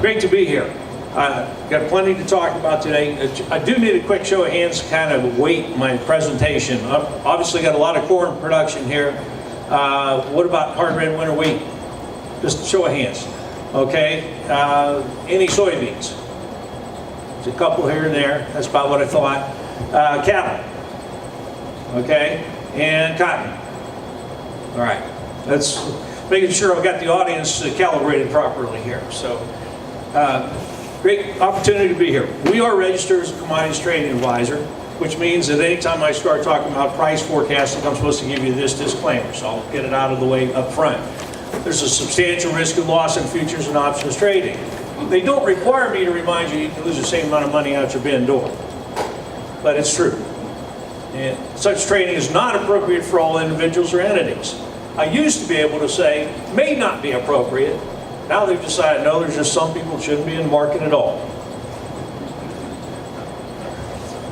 Great to be here. Got plenty to talk about today. I do need a quick show of hands to kind of weight my presentation. I've obviously got a lot of corn production here. What about hard red winter wheat? Just a show of hands. Okay. Any soybeans? There's a couple here and there. That's about what I thought. Cattle. Okay. And cotton. All right. That's making sure I've got the audience calibrated properly here. So, great opportunity to be here. We are registered as a commodities trading advisor, which means that anytime I start talking about price forecasting, I'm supposed to give you this disclaimer, so I'll get it out of the way up front. There's a substantial risk of loss in futures and options trading. They don't require me to remind you can lose the same amount of money out your bin door, but it's true. And such trading is not appropriate for all individuals or entities. I used to be able to say, may not be appropriate. Now they've decided, no, there's just some people shouldn't be in the market at all.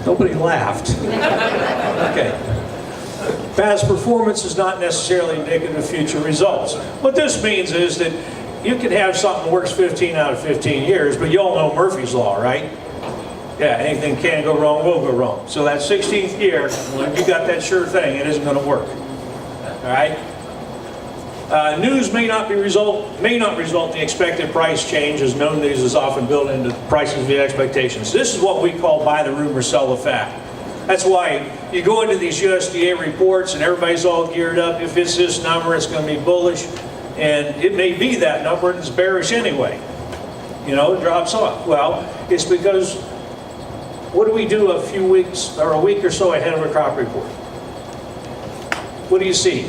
Nobody laughed. Okay. Past performance is not necessarily indicative of future results. What this means is that you can have something that works 15 out of 15 years, but you all know Murphy's Law, right? Yeah, anything can go wrong will go wrong. So that 16th year, when you got that sure thing, it isn't going to work. All right? News may not result in the expected price change, as known news is often built into prices via expectations. This is what we call buy the rumor, sell the fact. That's why you go into these USDA reports and everybody's all geared up. If it's this number, it's going to be bullish, and it may be that number, and it's bearish anyway. You know, it drops off. Well, it's because what do we do a few weeks or a week or so ahead of a crop report? What do you see?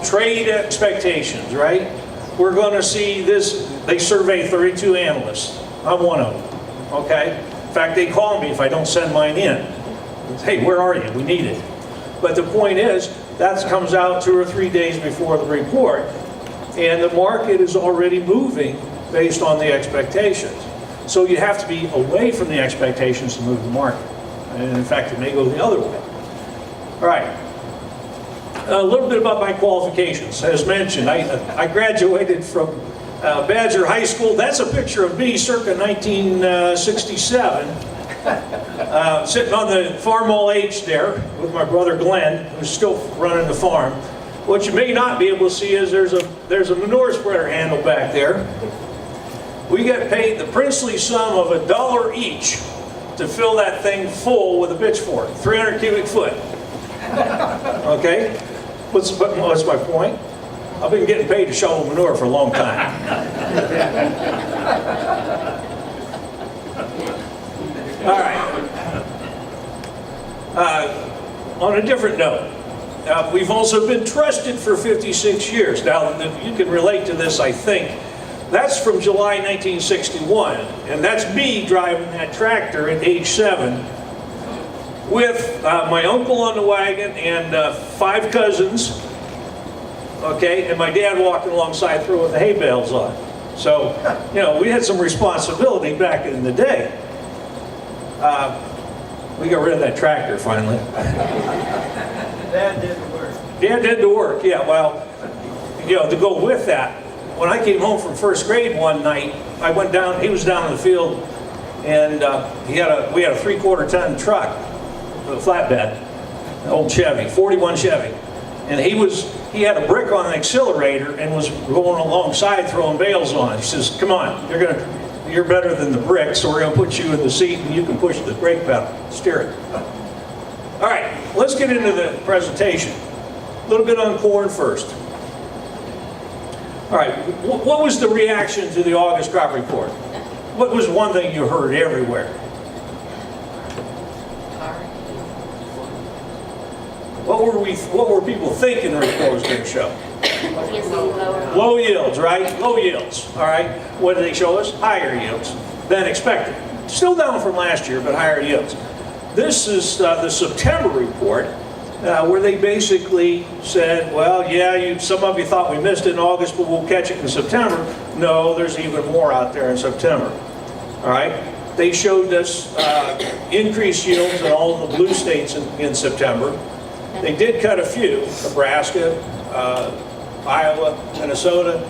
Trade expectations, right? We're going to see this. They survey 32 analysts. I'm one of them, okay? In fact, they call me if I don't send mine in. Hey, where are you? We need it. But the point is, that comes out 2 or 3 days before the report, and the market is already moving based on the expectations. So you have to be away from the expectations to move the market. And in fact, it may go the other way. All right. A little bit about my qualifications. As mentioned, I graduated from Badger High School. That's a picture of me circa 1967, sitting on the farm all age there with my brother Glenn, who's still running the farm. What you may not be able to see is there's a manure spreader handle back there. We get paid the princely sum of $1 each to fill that thing full with a pitchfork, 300 cubic foot. Okay? What's my point? I've been getting paid to shovel manure for a long time. All right. On a different note, we've also been trusted for 56 years. Now, you can relate to this, I think. That's from July 1961, and that's me driving that tractor at age 7 with my uncle on the wagon and 5 cousins, okay, and my dad walking alongside throwing the hay bales on. So, you know, we had some responsibility back in the day. We got rid of that tractor finally. Dad did the work. Dad did the work, yeah, well, you know, to go with that, when I came home from first grade one night, I went down, he was down in the field, and we had a 3/4 ton truck, a flatbed, an old Chevy, 41 Chevy. And he had a brick on an accelerator and was going alongside throwing bales on it. He says, come on, you're better than the brick, so we're gonna put you in the seat and you can push the brake pedal, steer it. All right, let's get into the presentation. A little bit on corn first. All right, what was the reaction to the August crop report? What was one thing you heard everywhere? What were people thinking the report was going to show? Low yields, right? Low yields, all right. What did they show us? Higher yields than expected. Still down from last year, but higher yields. This is the September report, where they basically said, well, yeah, some of you thought we missed it in August, but we'll catch it in September. No, there's even more out there in September. All right? They showed us increased yields in all of the blue states in September. They did cut a few, Nebraska, Iowa, Minnesota,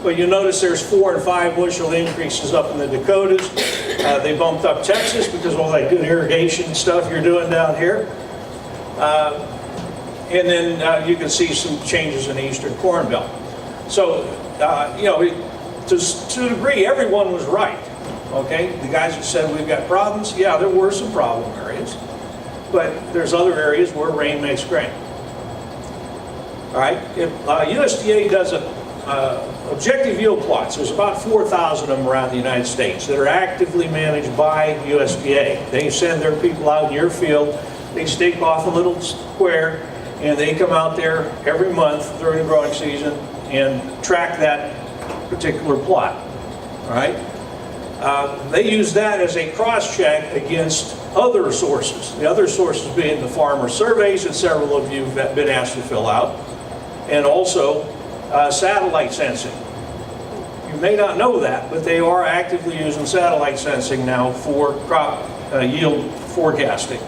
But you notice there's 4 and 5 bushel increases up in the Dakotas. They bumped up Texas because of all that good irrigation stuff you're doing down here. And then you can see some changes in the Eastern Corn Belt. So, you know, to a degree, everyone was right. Okay, the guys that said we've got problems, yeah, there were some problem areas, but there's other areas where rain makes grain. All right, if USDA does objective yield plots, there's about 4,000 of them around the United States that are actively managed by USDA. They send their people out in your field, they stake off a little square, and they come out there every month during the growing season and track that particular plot. All right. They use that as a cross-check against other sources. The other sources being the farmer surveys that several of you have been asked to fill out, and also satellite sensing. You may not know that, but they are actively using satellite sensing now for crop yield forecasting,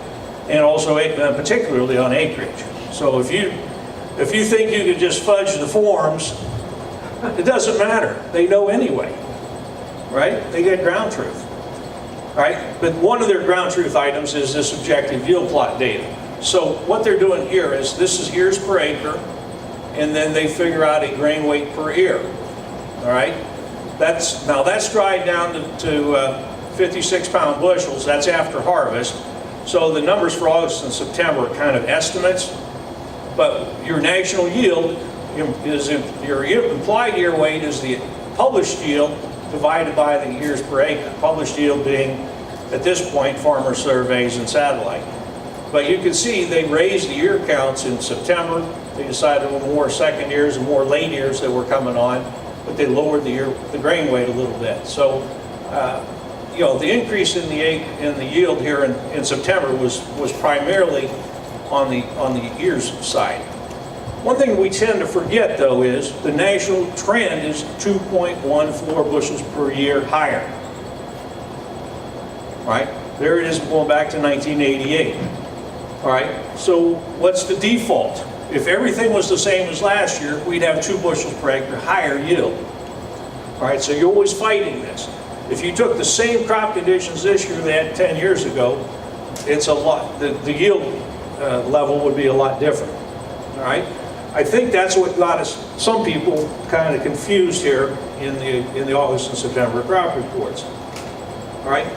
and also particularly on acreage. So if you think you could just fudge the forms, it doesn't matter. They know anyway. Right? They get ground truth. Right? But one of their ground truth items is this objective yield plot data. So what they're doing here is this is ears per acre, and then they figure out a grain weight per ear. All right? Now that's dried down to 56-pound bushels. That's after harvest. So the numbers for August and September are kind of estimates, but your national yield is your implied ear weight is the published yield divided by the ears per acre. Published yield being, at this point, farmer surveys and satellite. But you can see they raised the ear counts in September. They decided on more second ears and more late ears that were coming on, but they lowered the grain weight a little bit. So, you know, the increase in the yield here in September was primarily on the ears side. One thing we tend to forget, though, is the national trend is 2.14 bushels per year higher. Right? There it is going back to 1988. All right? So what's the default? If everything was the same as last year, we'd have 2 bushels per acre higher yield. All right? So you're always fighting this. If you took the same crop conditions this year they had 10 years ago, it's a lot. The yield level would be a lot different. All right? I think that's what got some people kind of confused here in the August and September crop reports. All right,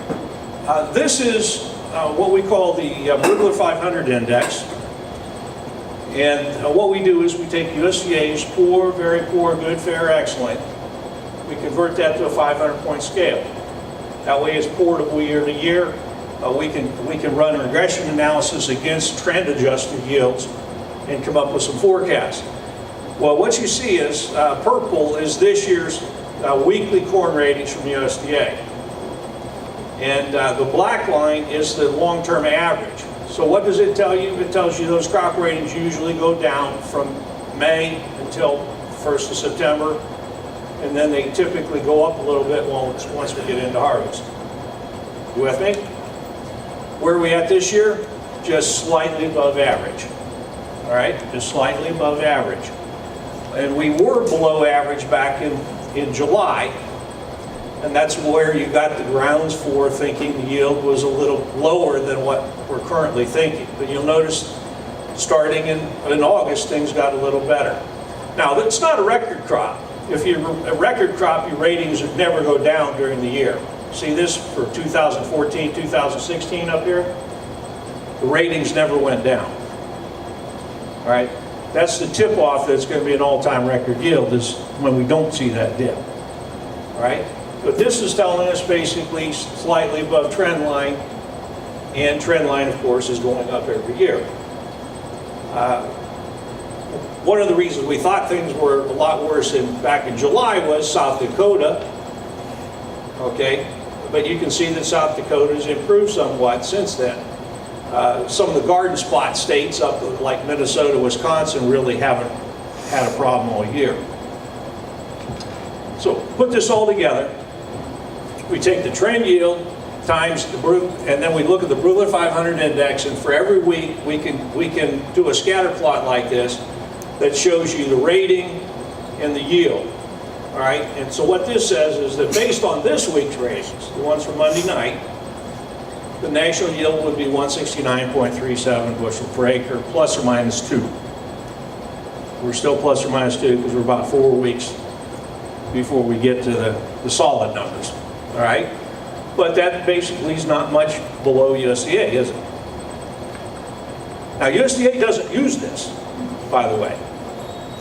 this is what we call the Brugler 500 index, and what we do is we take USDA's poor, very poor, good, fair, excellent. We convert that to a 500-point scale. That way, it's portable year to year. We can run regression analysis against trend-adjusted yields and come up with some forecasts. Well, what you see is purple is this year's weekly corn ratings from USDA. And the black line is the long-term average. So what does it tell you? It tells you those crop ratings usually go down from May until 1st of September, and then they typically go up a little bit once we get into harvest. You with me? Where are we at this year? Just slightly above average. All right, just slightly above average. And we were below average back in July, and that's where you got the grounds for thinking the yield was a little lower than what we're currently thinking. But you'll notice starting in August, things got a little better. Now, it's not a record crop. If you're a record crop, your ratings would never go down during the year. See this for 2014, 2016 up here? The ratings never went down. All right, that's the tip-off that's going to be an all-time record yield is when we don't see that dip. All right, but this is telling us basically slightly above trend line, and trend line, of course, is going up every year. One of the reasons we thought things were a lot worse back in July was South Dakota. Okay, but you can see that South Dakota has improved somewhat since then. Some of the garden spot states up like Minnesota, Wisconsin really haven't had a problem all year. So put this all together. We take the trend yield times and then we look at the Brugler 500 index, and for every week we can do a scatter plot like this that shows you the rating and the yield. All right, and so what this says is that based on this week's raises, the ones from Monday night, the national yield would be 169.37 bushel per acre, plus or minus 2. We're still plus or minus 2 because we're about 4 weeks before we get to the solid numbers. All right, but that basically is not much below USDA, is it? Now USDA doesn't use this, by the way.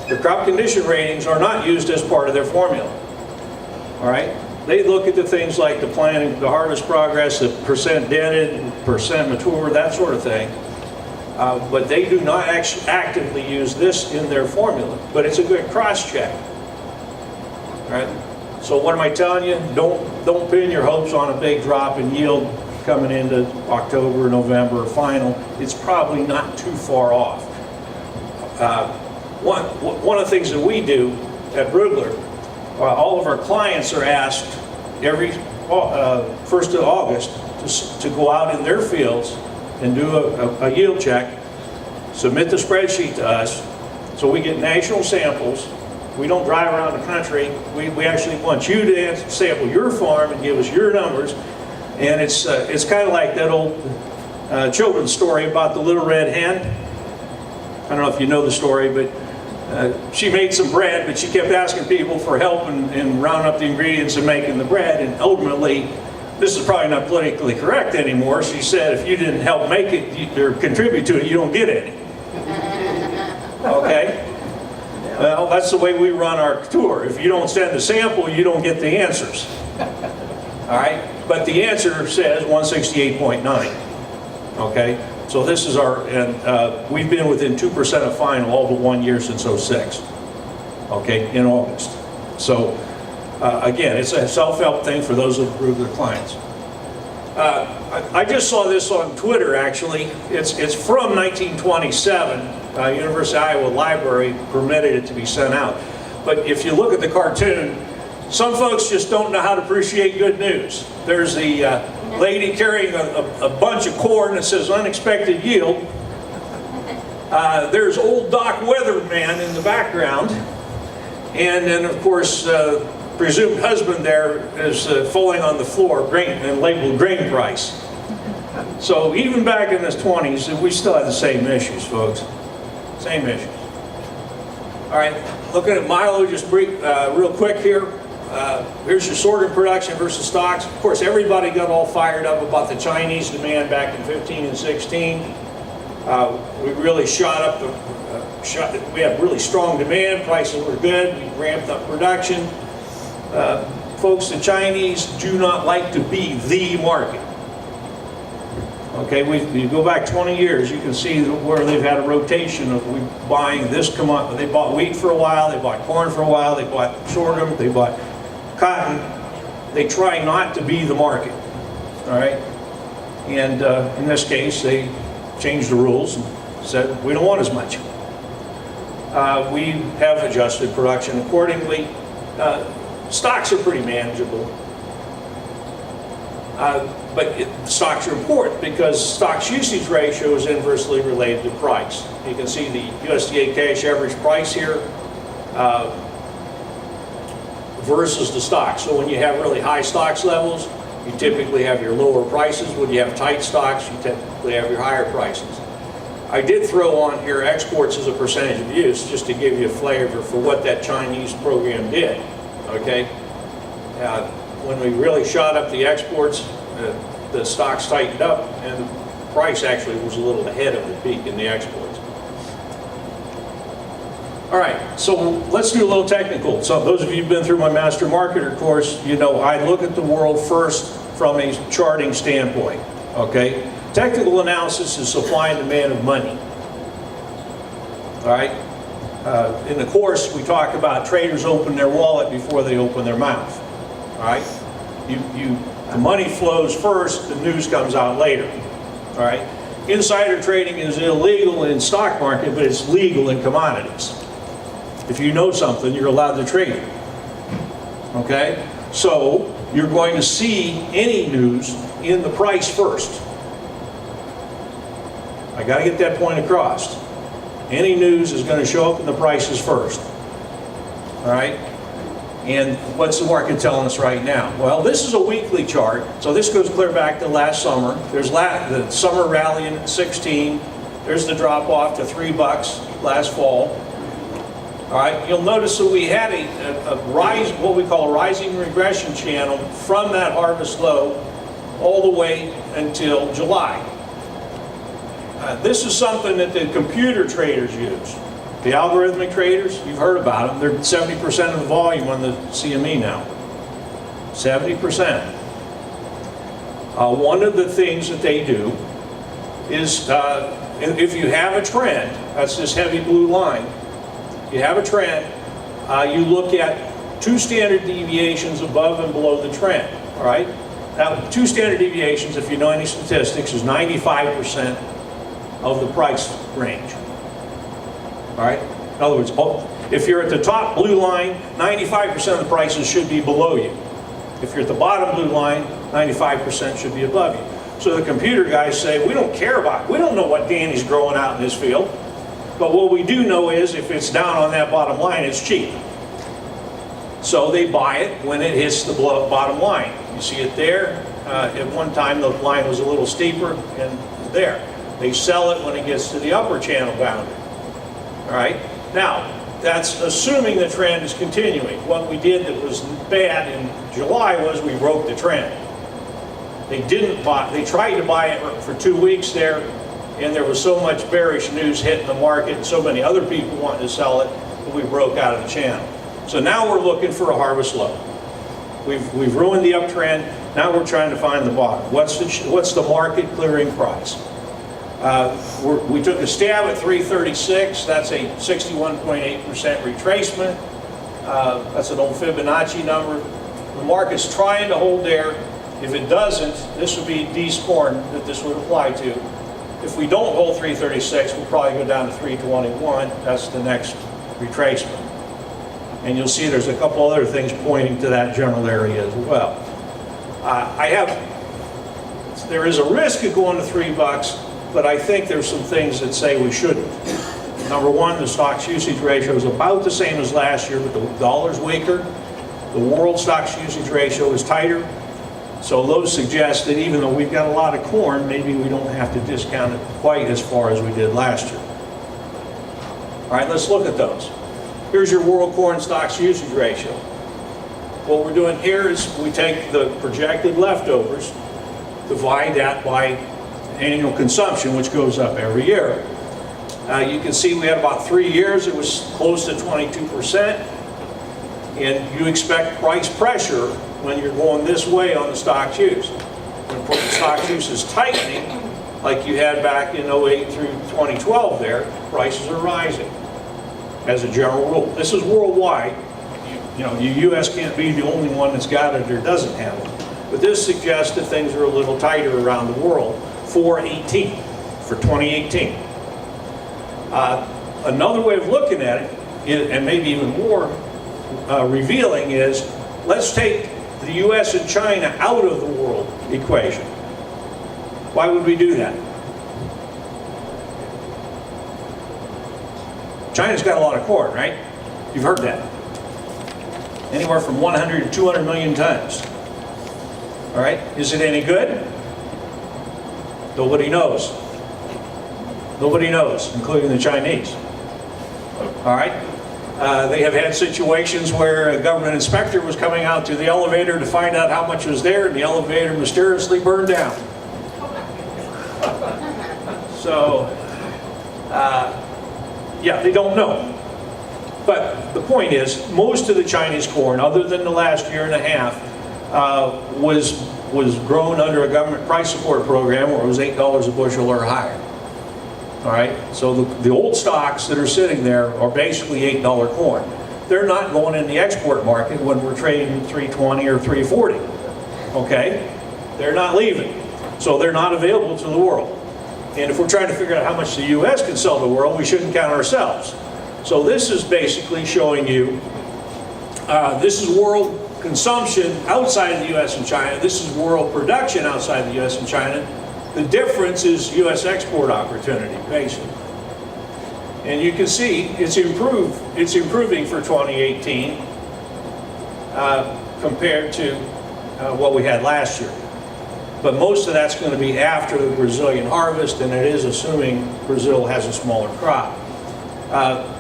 The crop condition ratings are not used as part of their formula. All right? They look at the things like the planting, the harvest progress, the percent dented, percent mature, that sort of thing. But they do not actually actively use this in their formula. But it's a good cross-check. All right? So what am I telling you? Don't pin your hopes on a big drop in yield coming into October, November final. It's probably not too far off. One of the things that we do at Brugler, all of our clients are asked every 1st of August to go out in their fields and do a yield check, submit the spreadsheet to us, so we get national samples. We don't drive around the country. We actually want you to sample your farm and give us your numbers. And it's kind of like that old children's story about the little red hen. I don't know if you know the story, but she made some bread, but she kept asking people for help in rounding up the ingredients and making the bread. And ultimately, this is probably not politically correct anymore. She said, if you didn't help make it or contribute to it, you don't get any. Okay? Well, that's the way we run our tour. If you don't send a sample, you don't get the answers. All right? But the answer says 168.9. Okay? So this is our, and we've been within 2% of final all but 1 year since '06, okay, in August. So again, it's a self-help thing for those of their clients. I just saw this on Twitter actually. It's from 1927. University of Iowa Library permitted it to be sent out. But if you look at the cartoon, some folks just don't know how to appreciate good news. There's the lady carrying a bunch of corn that says unexpected yield. There's old Doc Weatherman in the background. And then, of course, presumed husband there is falling on the floor, grain, and labeled grain price. So even back in the 20s, we still had the same issues, folks. Same issues. All right, looking at milo just real quick here. Here's your sorghum production versus stocks. Of course, everybody got all fired up about the Chinese demand back in 15 and 16. We really shot up we had really strong demand, prices were good, we ramped up production. Folks, the Chinese do not like to be the market. Okay, you go back 20 years, you can see where they've had a rotation of buying this commodity. They bought wheat for a while, they bought corn for a while, they bought sorghum, they bought cotton. They try not to be the market, all right? And in this case, they changed the rules and said, we don't want as much. We have adjusted production accordingly. Stocks are pretty manageable. But stocks are important because stocks usage ratio is inversely related to price. You can see the USDA cash average price here versus the stocks. So when you have really high stocks levels, you typically have your lower prices. When you have tight stocks, you typically have your higher prices. I did throw on here exports as a percentage of use just to give you a flavor for what that Chinese program did. Okay? When we really shot up the exports, the stocks tightened up and the price actually was a little ahead of the peak in the exports. All right, so let's do a little technical. So those of you who've been through my Master Marketer course, you know I look at the world first from a charting standpoint, okay? Technical analysis is supply and demand of money, all right? In the course, we talk about traders open their wallet before they open their mouth, all right? The money flows first, the news comes out later, all right? Insider trading is illegal in stock market, but it's legal in commodities. If you know something, you're allowed to trade it, okay? So you're going to see any news in the price first. I got to get that point across. Any news is going to show up in the prices first, all right? And what's the market telling us right now? Well, this is a weekly chart, so this goes clear back to last summer. There's the summer rally in 16. There's the drop off to $3 last fall. All right, you'll notice that we had a rise, what we call a rising regression channel from that harvest low all the way until July. This is something that the computer traders use. The algorithmic traders, you've heard about them. They're 70% of the volume on the CME now. 70%. One of the things that they do is, if you have a trend, that's this heavy blue line, you have a trend, you look at 2 standard deviations above and below the trend, all right? Now, 2 standard deviations, if you know any statistics, is 95% of the price range, all right? In other words, if you're at the top blue line, 95% of the prices should be below you. If you're at the bottom blue line, 95% should be above you. So the computer guys say, we don't care about, we don't know what Danny's growing out in this field. But what we do know is if it's down on that bottom line, it's cheap. So they buy it when it hits the bottom line. You see it there. At one time, the line was a little steeper, and there. They sell it when it gets to the upper channel boundary. All right? Now, that's assuming the trend is continuing. What we did that was bad in July was we broke the trend. They didn't buy, they tried to buy it for 2 weeks there, and there was so much bearish news hitting the market and so many other people wanting to sell it that we broke out of the channel. So now we're looking for a harvest low. We've ruined the uptrend. Now we're trying to find the bottom. What's the market clearing price? We took a stab at 336. That's a 61.8% retracement. That's an old Fibonacci number. The market's trying to hold there. If it doesn't, this would be D's corn that this would apply to. If we don't hold 336, we'll probably go down to 321. That's the next retracement. And you'll see there's a couple other things pointing to that general area as well. There is a risk of going to $3, but I think there's some things that say we shouldn't. Number one, the stocks usage ratio is about the same as last year, but the dollar's weaker. The world stocks usage ratio is tighter. So those suggest that even though we've got a lot of corn, maybe we don't have to discount it quite as far as we did last year. All right, let's look at those. Here's your world corn stocks usage ratio. What we're doing here is we take the projected leftovers, divide that by annual consumption, which goes up every year. You can see we had about 3 years, it was close to 22%. And you expect price pressure when you're going this way on the stocks use. When the stocks use is tightening, like you had back in 08 through 2012 there, prices are rising as a general rule. This is worldwide. You know, the U.S. can't be the only one that's got it or doesn't have it. But this suggests that things are a little tighter around the world for 2018. Another way of looking at it, and maybe even more revealing, is let's take the U.S. and China out of the world equation. Why would we do that? China's got a lot of corn, right? You've heard that. Anywhere from 100 to 200 million tons. All right, is it any good? Nobody knows. Nobody knows, including the Chinese. All right? They have had situations where a government inspector was coming out to the elevator to find out how much was there, and the elevator mysteriously burned down. So, yeah, they don't know. But the point is, most of the Chinese corn, other than the last year and a half, was grown under a government price support program where it was $8 a bushel or higher. All right, so the old stocks that are sitting there are basically $8 corn. They're not going in the export market when we're trading $3.20 or $3.40. Okay, they're not leaving, so they're not available to the world. And if we're trying to figure out how much the U.S. can sell to the world, we shouldn't count ourselves. So this is basically showing you, this is world consumption outside of the U.S. and China. This is world production outside the U.S. and China. The difference is U.S. export opportunity, basically. And you can see it's improving for 2018. compared to what we had last year. But most of that's going to be after the Brazilian harvest, and it is assuming Brazil has a smaller crop.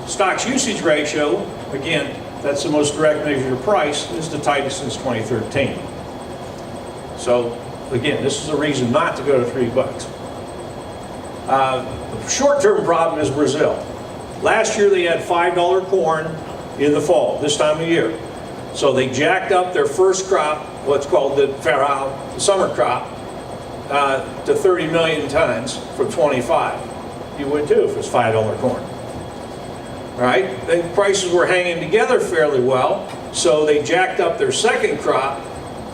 Stocks usage ratio, again, that's the most direct measure of price, is the tightest since 2013. So again, this is a reason not to go to $3. The short-term problem is Brazil. Last year they had $5 corn in the fall, this time of year. So they jacked up their first crop, what's called the farol, the summer crop, to 30 million tons from 25. You would too if it was $5 corn. All right, the prices were hanging together fairly well, so they jacked up their second crop,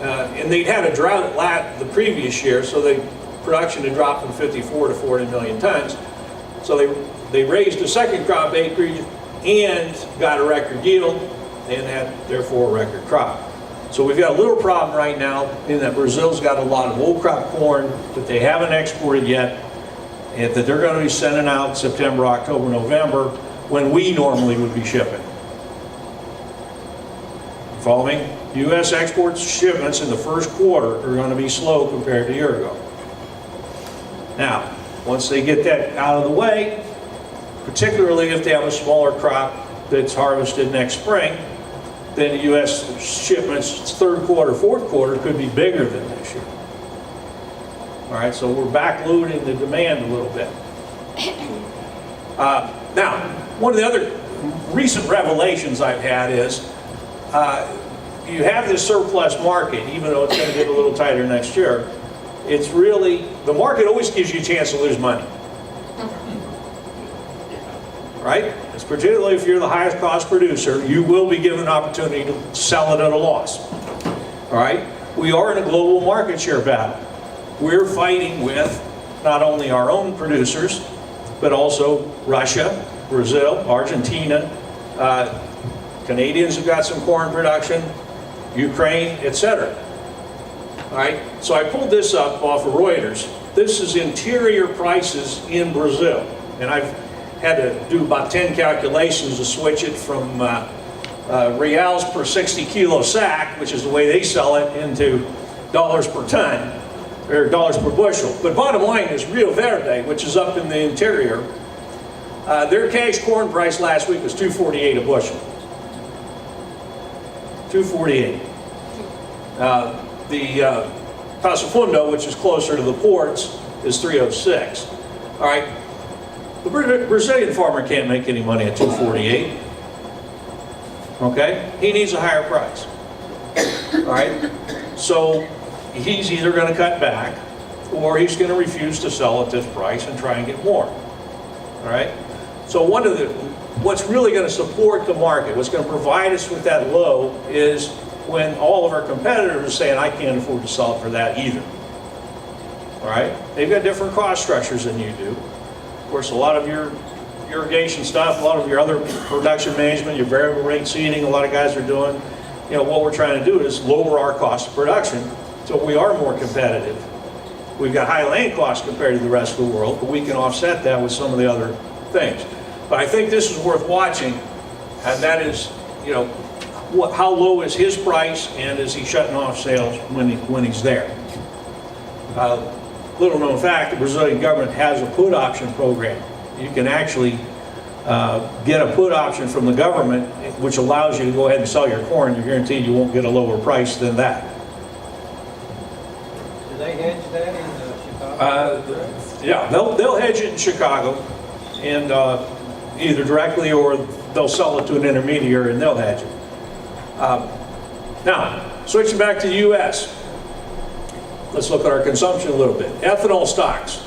and they'd had a drought the previous year, so production had dropped from 54 to 40 million tons. So they raised the second crop acreage and got a record yield and had therefore a record crop. So we've got a little problem right now in that Brazil's got a lot of old crop corn that they haven't exported yet, and that they're going to be sending out September, October, November, when we normally would be shipping. Following? U.S. export shipments in the first quarter are going to be slow compared to a year ago. Now, once they get that out of the way, particularly if they have a smaller crop that's harvested next spring, then the U.S. shipments third quarter, fourth quarter could be bigger than this year. All right, so we're backloading the demand a little bit. Now, one of the other recent revelations I've had is you have this surplus market, even though it's going to get a little tighter next year. It's really, the market always gives you a chance to lose money. Right? It's particularly if you're the highest cost producer, you will be given an opportunity to sell it at a loss. All right? We are in a global market share battle. We're fighting with not only our own producers, but also Russia, Brazil, Argentina, Canadians have got some corn production, Ukraine, etc. All right? So I pulled this up off of Reuters. This is interior prices in Brazil. And I've had to do about 10 calculations to switch it from reals per 60 kilo sack, which is the way they sell it, into dollars per ton, or dollars per bushel. But bottom line is Rio Verde, which is up in the interior, their cash corn price last week was $2.48 a bushel. $2.48. The Passo Fundo, which is closer to the ports, is $3.06. All right. The Brazilian farmer can't make any money at $2.48. Okay? He needs a higher price. All right? So he's either going to cut back or he's going to refuse to sell at this price and try and get more. All right? So what's really going to support the market, what's going to provide us with that low is when all of our competitors are saying, I can't afford to sell it for that either. All right? They've got different cost structures than you do. Of course, a lot of your irrigation stuff, a lot of your other production management, your variable rate seeding, a lot of guys are doing, you know, what we're trying to do is lower our cost of production so we are more competitive. We've got high land costs compared to the rest of the world, but we can offset that with some of the other things. But I think this is worth watching, and that is, you know, how low is his price, and is he shutting off sales when he's there? Little known fact, the Brazilian government has a put option program. You can actually get a put option from the government, which allows you to go ahead and sell your corn. You're guaranteed you won't get a lower price than that. Do they hedge that in Chicago? Yeah, they'll hedge it in Chicago, and either directly or they'll sell it to an intermediary and they'll hedge it. Now, switching back to the U.S., let's look at our consumption a little bit. Ethanol stocks.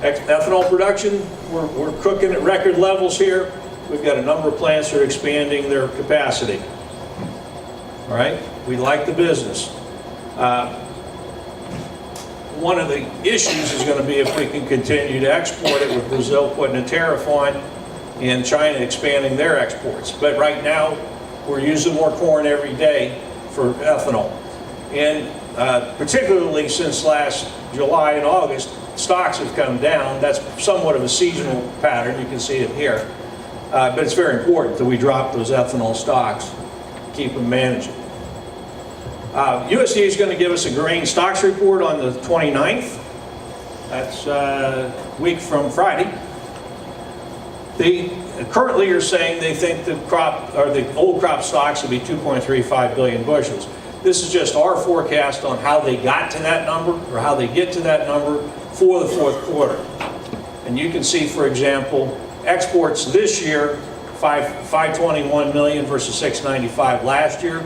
Ethanol production, we're cooking at record levels here. We've got a number of plants that are expanding their capacity. All right, we like the business. One of the issues is going to be if we can continue to export it with Brazil putting a tariff on and China expanding their exports. But right now, we're using more corn every day for ethanol. And particularly since last July and August, stocks have come down. That's somewhat of a seasonal pattern. You can see it here. But it's very important that we drop those ethanol stocks, keep them managed. USDA is going to give us a grain stocks report on the 29th. That's a week from Friday. They currently are saying they think the crop, or the old crop stocks will be 2.35 billion bushels. This is just our forecast on how they got to that number, or how they get to that number for the fourth quarter. And you can see, for example, exports this year, 521 million versus 695 last year.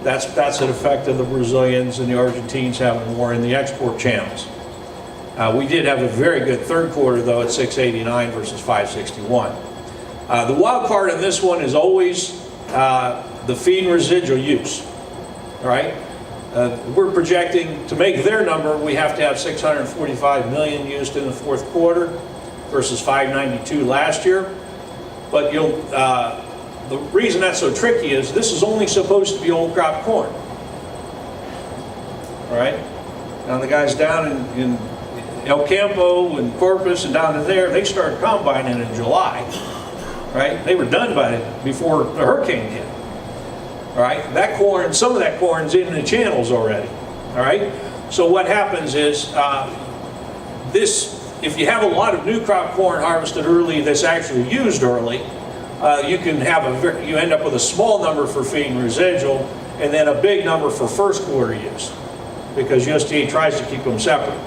That's an effect of the Brazilians and the Argentines having more in the export channels. We did have a very good third quarter, though, at 689 versus 561. The wild card in this one is always the feed and residual use. All right? We're projecting to make their number, we have to have 645 million used in the fourth quarter versus 592 last year. But the reason that's so tricky is this is only supposed to be old crop corn. All right? Now the guys down in El Campo and Corpus and down in there, they started combining in July. Right? They were done by before the hurricane hit. All right? That corn, some of that corn's in the channels already. All right? So what happens is if you have a lot of new crop corn harvested early that's actually used early, you can have you end up with a small number for feed and residual, and then a big number for first quarter use, because USDA tries to keep them separate.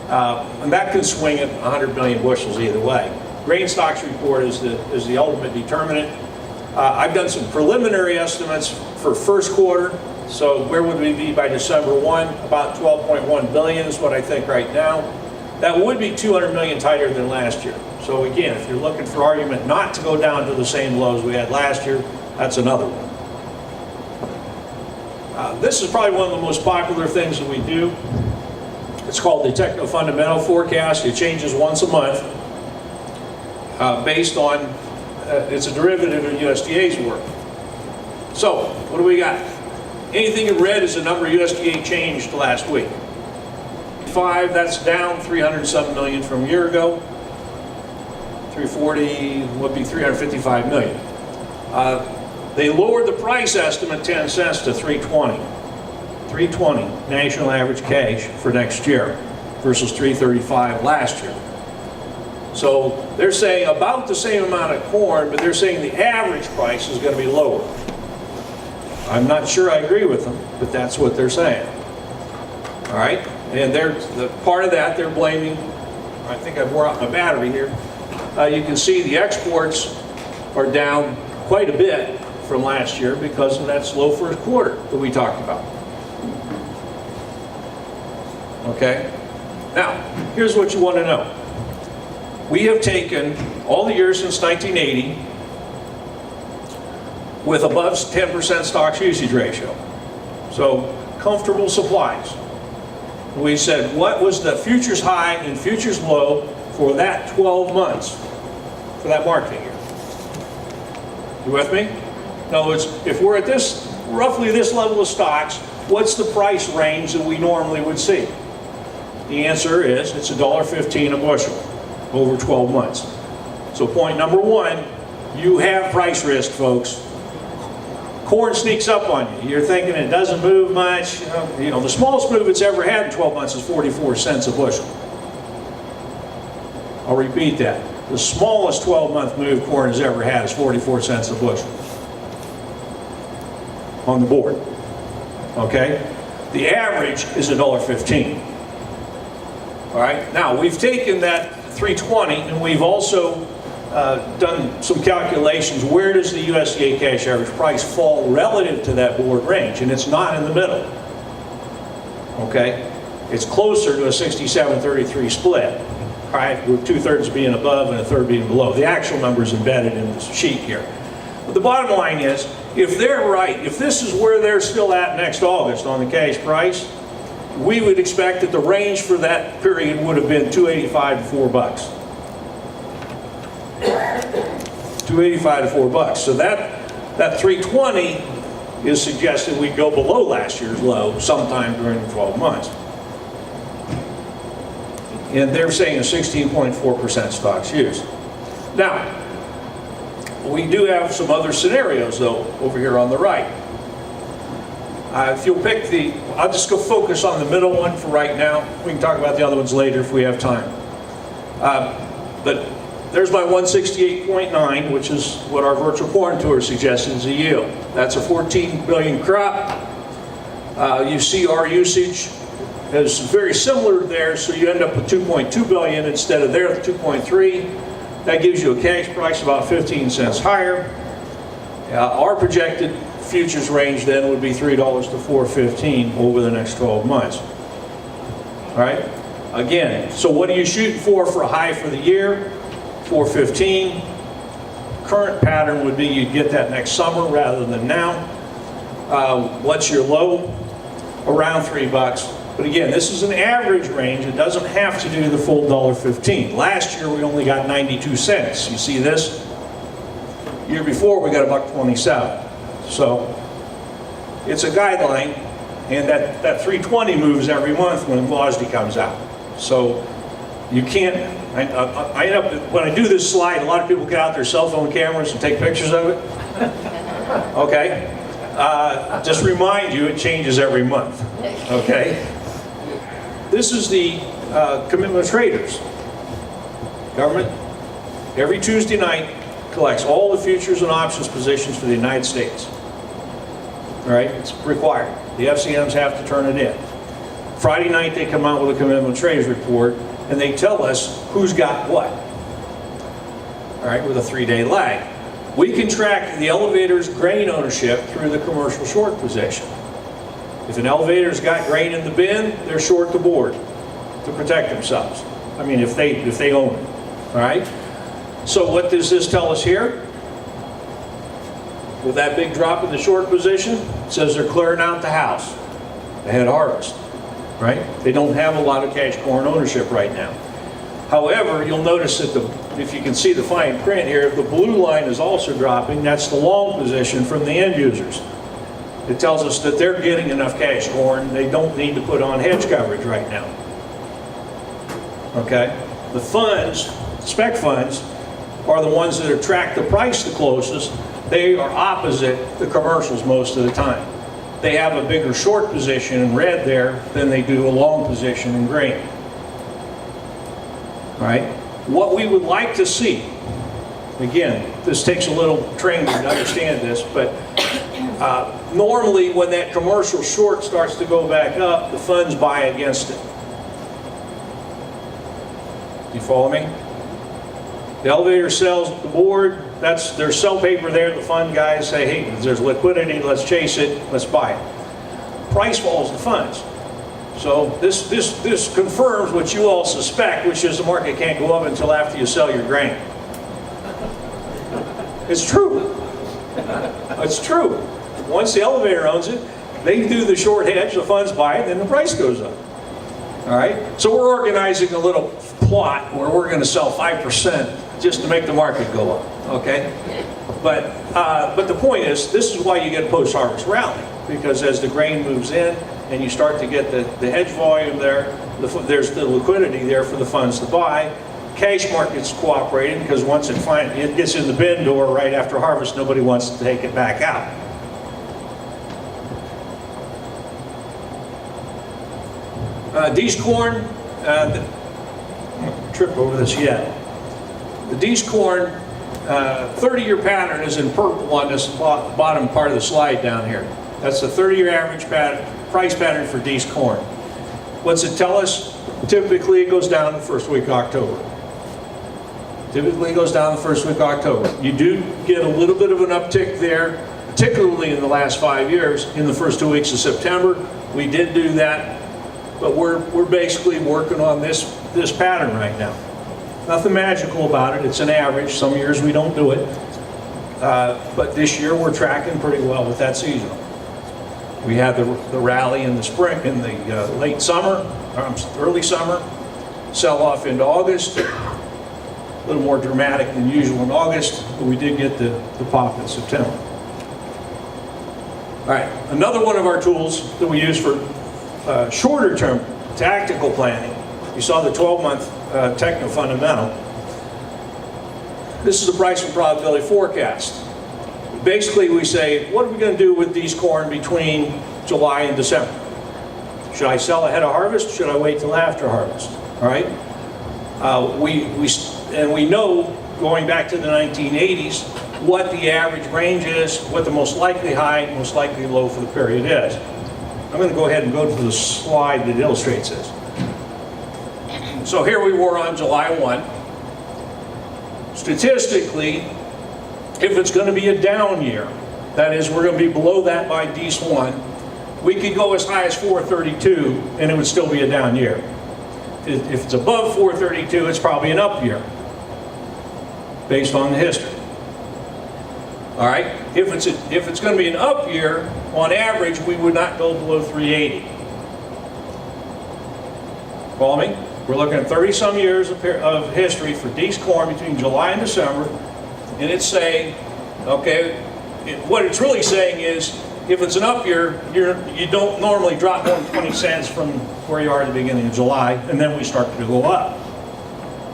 And that can swing at 100 million bushels either way. Grain stocks report is the ultimate determinant. I've done some preliminary estimates for first quarter. So where would we be by December 1? About 12.1 billion is what I think right now. That would be 200 million tighter than last year. So again, if you're looking for argument not to go down to the same lows we had last year, that's another one. This is probably one of the most popular things that we do. It's called the techno-fundamental forecast. It changes once a month based on, it's a derivative of USDA's work. So, what do we got? Anything in red is the number USDA changed last week. 5, that's down 300-some million from a year ago. 340 would be 355 million. They lowered the price estimate 10 cents to 320. 320 national average cash for next year versus 335 last year. So they're saying about the same amount of corn, but they're saying the average price is going to be lower. I'm not sure I agree with them, but that's what they're saying. All right, and the part of that they're blaming. I think I wore out my battery here. You can see the exports are down quite a bit from last year because of that slow first quarter that we talked about. Okay? Now, here's what you want to know. We have taken all the years since 1980 with above 10% stocks usage ratio. So, comfortable supplies. We said, what was the futures high and futures low for that 12 months, for that marketing year? You with me? In other words, if we're at this, roughly this level of stocks, what's the price range that we normally would see? The answer is, it's $1.15 a bushel over 12 months. So point number one, you have price risk, folks. Corn sneaks up on you. You're thinking it doesn't move much. You know, the smallest move it's ever had in 12 months is 44 cents a bushel. I'll repeat that. The smallest 12-month move corn has ever had is 44 cents a bushel on the board. Okay? The average is $1.15. All right? Now, we've taken that 320 and we've also done some calculations. Where does the USDA cash average price fall relative to that board range? And it's not in the middle. Okay? It's closer to a 67-33 split. All right? With 2/3 being above and 1/3 being below. The actual number is embedded in this sheet here. But the bottom line is, if they're right, if this is where they're still at next August on the cash price, we would expect that the range for that period would have been $2.85 to $4. $2.85 to $4. So that 320 is suggesting we go below last year's low sometime during the 12 months. And they're saying a 16.4% stocks use. Now, we do have some other scenarios though over here on the right. If you'll pick I'll just go focus on the middle one for right now. We can talk about the other ones later if we have time. But there's my 168.9, which is what our virtual corn tour suggests is a yield. That's a 14 billion crop. You see our usage is very similar there, so you end up with 2.2 billion instead of their 2.3. That gives you a cash price about 15 cents higher. Our projected futures range then would be $3 to $4.15 over the next 12 months. All right? Again, so what are you shooting for a high for the year? 4.15. Current pattern would be you'd get that next summer rather than now. What's your low? Around $3. But again, this is an average range. It doesn't have to do the full $1.15. Last year we only got 92 cents. You see this? Year before we got $1.27. So it's a guideline, and that 320 moves every month when WASD comes out. So you can't, I end up, when I do this slide, a lot of people get out their cell phone cameras and take pictures of it. Okay? Just remind you, it changes every month. Okay? This is the commitment of traders. Government, every Tuesday night, collects all the futures and options positions for the United States. All right? It's required. The FCMs have to turn it in. Friday night, they come out with a commitment of traders report, and they tell us who's got what. All right, with a 3-day lag. We can track the elevator's grain ownership through the commercial short position. If an elevator's got grain in the bin, they're short the board to protect themselves. I mean, if they own it. All right? So what does this tell us here? With that big drop in the short position, it says they're clearing out the house ahead of harvest. Right? They don't have a lot of cash corn ownership right now. However, you'll notice that if you can see the fine print here, the blue line is also dropping. That's the long position from the end users. It tells us that they're getting enough cash corn. They don't need to put on hedge coverage right now. Okay? The funds, spec funds, are the ones that attract the price the closest. They are opposite the commercials most of the time. They have a bigger short position in red there than they do a long position in green. All right? What we would like to see, again, this takes a little training to understand this, but normally when that commercial short starts to go back up, the funds buy against it. Do you follow me? The elevator sells the board. There's sell paper there. The fund guys say, hey, there's liquidity, let's chase it, let's buy it. Price follows the funds. So this confirms what you all suspect, which is the market can't go up until after you sell your grain. It's true. It's true. Once the elevator owns it, they do the short hedge, the funds buy it, then the price goes up. All right? So we're organizing a little plot where we're going to sell 5% just to make the market go up. Okay? But the point is, this is why you get a post-harvest rally, because as the grain moves in and you start to get the hedge volume there, there's the liquidity there for the funds to buy. Cash market's cooperating because once it gets in the bin door right after harvest, nobody wants to take it back out. D's corn, trip over this yet. The D's corn 30-year pattern is in purple on this bottom part of the slide down here. That's the 30-year average price pattern for D's corn. What's it tell us? Typically it goes down the first week of October. Typically it goes down the first week of October. You do get a little bit of an uptick there, particularly in the last 5 years, in the first 2 weeks of September. We did do that, but we're basically working on this pattern right now. Nothing magical about it. It's an average. Some years we don't do it. But this year we're tracking pretty well with that season. We had the rally in the spring, in the late summer, early summer, sell off into August. A little more dramatic than usual in August, but we did get the pop in September. All right, another one of our tools that we use for shorter term tactical planning. You saw the 12-month techno-fundamental. This is the price and probability forecast. Basically, we say, what are we going to do with these corn between July and December. Should I sell ahead of harvest? Should I wait till after harvest? All right. We know, going back to the 1980s, what the average range is, what the most likely high, most likely low for the period is. I'm going to go ahead and go to the slide that illustrates this. So here we were on July 1. Statistically, if it's going to be a down year, that is, we're going to be below that by DC1, we could go as high as 432 and it would still be a down year. If it's above 432, it's probably an up year, based on the history. All right, if it's going to be an up year, on average, we would not go below 380. Follow me? We're looking at 30-some years of history for D's corn between July and December, and it's saying, okay, what it's really saying is, if it's an up year, you don't normally drop more than 20 cents from where you are at the beginning of July, and then we start to go up.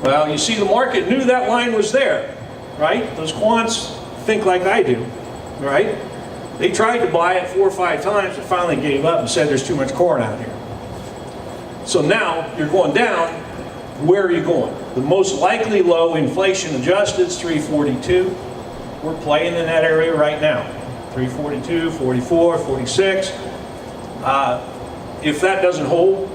Well, you see, the market knew that line was there, right? Those quants think like I do, right? They tried to buy it 4 or 5 times and finally gave up and said there's too much corn out here. So now you're going down. Where are you going? The most likely low, inflation adjusted, is 342. We're playing in that area right now. 342, 44, 46. If that doesn't hold,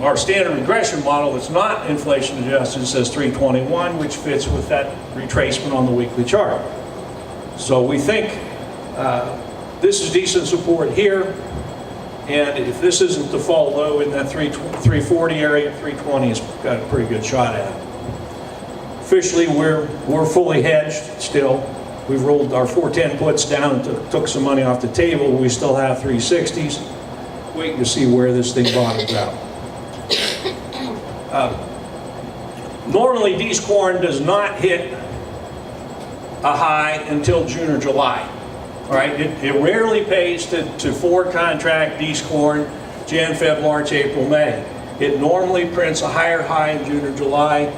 our standard regression model that's not inflation adjusted says 321, which fits with that retracement on the weekly chart. So we think this is decent support here, and if this isn't the fall low in that 340 area, 320 has got a pretty good shot at it. Officially, we're fully hedged still. We've rolled our 410 puts down, took some money off the table. We still have 360s. Waiting to see where this thing bottoms out. Normally, D's corn does not hit a high until June or July. All right, it rarely pays to forward contract D's corn Jan, Feb, March, April, May. It normally prints a higher high in June or July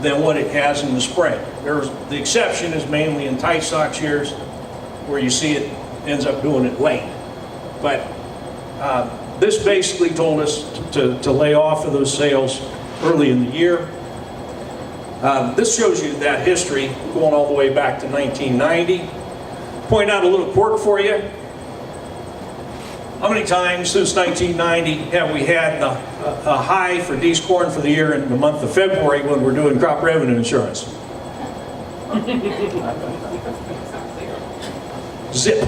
than what it has in the spring. The exception is mainly in tight stock years, where you see it ends up doing it late. But this basically told us to lay off of those sales early in the year. This shows you that history going all the way back to 1990. Point out a little quirk for you. How many times since 1990 have we had a high for D's corn for the year in the month of February when we're doing crop revenue insurance? Zip.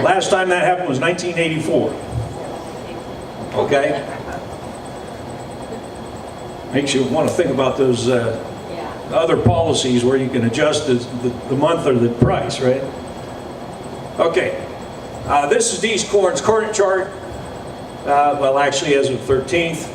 Last time that happened was 1984. Okay? Makes you want to think about those other policies where you can adjust the month or the price, right? Okay. This is D's corn's current chart. Well, actually, as of 13th.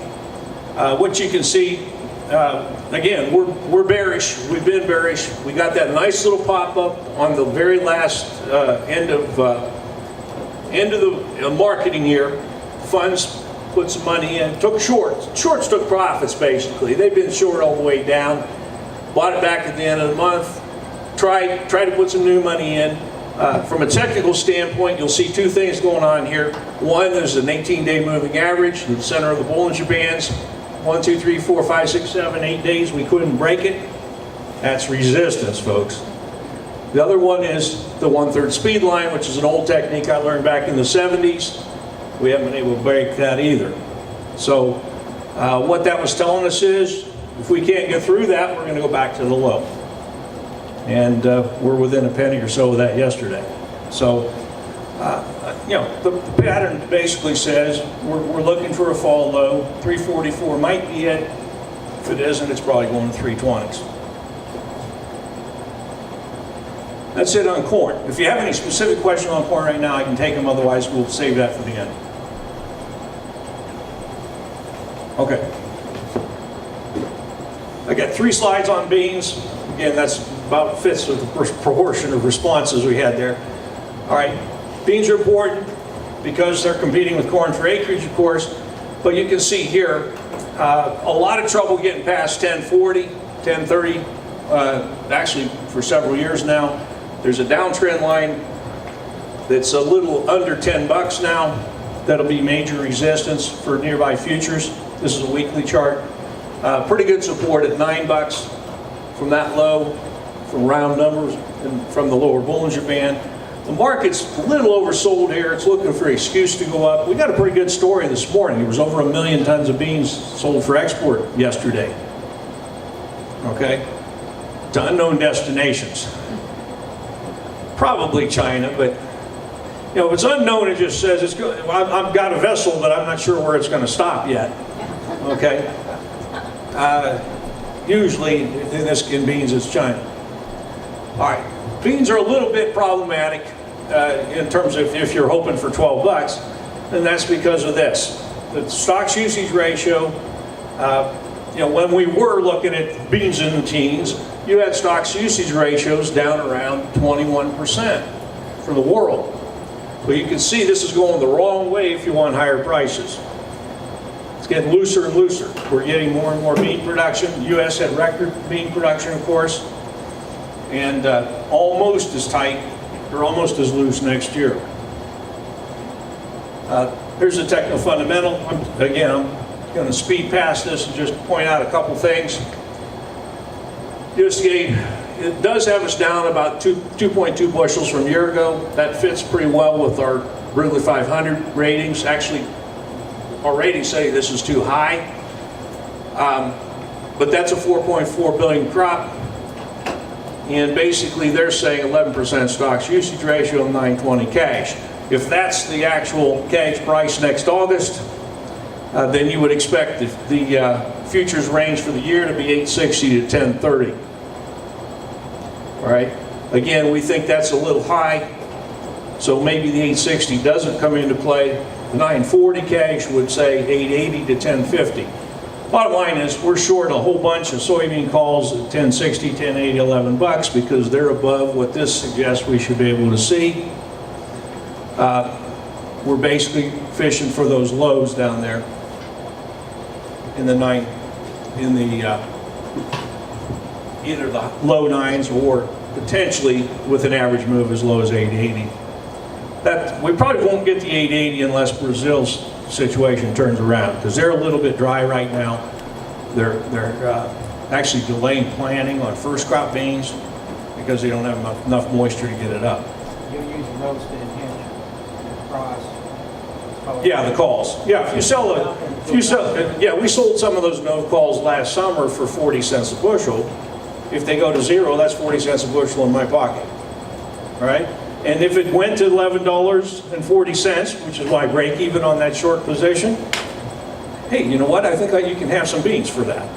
What you can see, again, we're bearish. We've been bearish. We got that nice little pop-up on the very last end of the marketing year. Funds put some money in, took shorts. Shorts took profits, basically. They've been short all the way down. Bought it back at the end of the month. Tried to put some new money in. From a technical standpoint, you'll see two things going on here. One, there's an 18-day moving average in the center of the Bollinger Bands. 1, 2, 3, 4, 5, 6, 7, 8 days, we couldn't break it. That's resistance, folks. The other one is the 1/3 speed line, which is an old technique I learned back in the 70s. We haven't been able to break that either. So what that was telling us is, if we can't get through that, we're going to go back to the low. And we're within a penny or so of that yesterday. So, the pattern basically says we're looking for a fall low. 344 might be it. If it isn't, it's probably going to 320s. That's it on corn. If you have any specific questions on corn right now, I can take them. Otherwise, we'll save that for the end. Okay. I got 3 slides on beans. Again, that's about fits with the proportion of responses we had there. All right, beans are important because they're competing with corn for acreage, of course. But you can see here, a lot of trouble getting past 1040, 1030, actually for several years now. There's a downtrend line that's a little under 10 bucks now. That'll be major resistance for nearby futures. This is a weekly chart. Pretty good support at 9 bucks from that low, from round numbers, and from the lower Bollinger Band. The market's a little oversold here. It's looking for an excuse to go up. We got a pretty good story this morning. There was over 1 million tons of beans sold for export yesterday. Okay? To unknown destinations. Probably China, but you know, if it's unknown, it just says it's good. I've got a vessel, but I'm not sure where it's going to stop yet. Okay? Usually, in beans, it's China. All right. Beans are a little bit problematic in terms of if you're hoping for 12 bucks, and that's because of this. The stocks usage ratio, you know, when we were looking at beans in the teens, you had stocks usage ratios down around 21% for the world. But you can see this is going the wrong way if you want higher prices. It's getting looser and looser. We're getting more and more bean production. The U.S. had record bean production, of course, and almost as tight or almost as loose next year. Here's the technical fundamental. I'm going to speed past this and just point out a couple things. It does have us down about 2.2 bushels from a year ago. That fits pretty well with our Wrigley 500 ratings. Actually, our ratings say this is too high. But that's a 4.4 billion crop. And basically they're saying 11% stocks usage ratio and 920 cash. If that's the actual cash price next August, then you would expect the futures range for the year to be 860 to 1030. All right. Again, we think that's a little high, so maybe the 860 doesn't come into play. The 940 cash would say 880 to 1050. Bottom line is we're short a whole bunch of soybean calls at 1060, 1080, 11 bucks because they're above what this suggests we should be able to see. We're basically fishing for those lows down there in the either the low nines or potentially with an average move as low as 880. That we probably won't get the 880 unless Brazil's situation turns around because they're a little bit dry right now. They're actually delaying planting on first crop beans because they don't have enough moisture to get it up. You're using those to enhance your price. Yeah, the calls. Yeah, if you sell yeah, we sold some of those no calls last summer for 40 cents a bushel. If they go to zero, that's 40 cents a bushel in my pocket. All right? And if it went to $11.40, which is why I break even on that short position, hey, you know what? I think you can have some beans for that,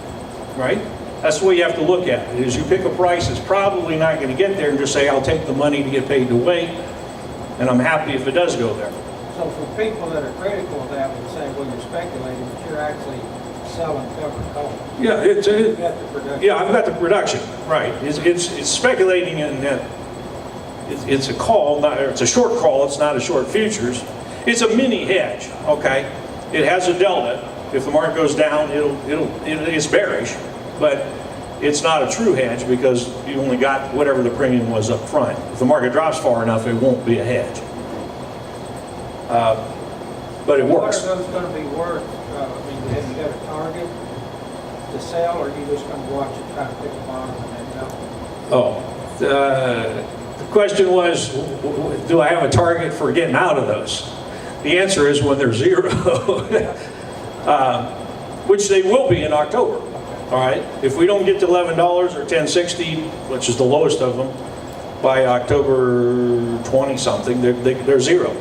right? That's the way you have to look at it, is you pick a price that's probably not going to get there and just say, I'll take the money to get paid to wait, and I'm happy if it does go there. So for people that are critical of that would say, well, you're speculating, but you're actually selling covered coal. Yeah, You've got the production. yeah, I've got the production, right. It's speculating in that it's a call, it's a short call, it's not a short futures. It's a mini hedge, okay? It has a delta. If the market goes down, it's bearish, but it's not a true hedge because you only got whatever the premium was up front. If the market drops far enough, it won't be a hedge. But it works. What are those going to be worth? I mean, have you got a target to sell, or are you just going to watch it, try to pick a bottom and then know? Oh, the question was, do I have a target for getting out of those? The answer is when they're zero, which they will be in October. All right, if we don't get to $11 or 1060, which is the lowest of them, by October 20 something, they're zero.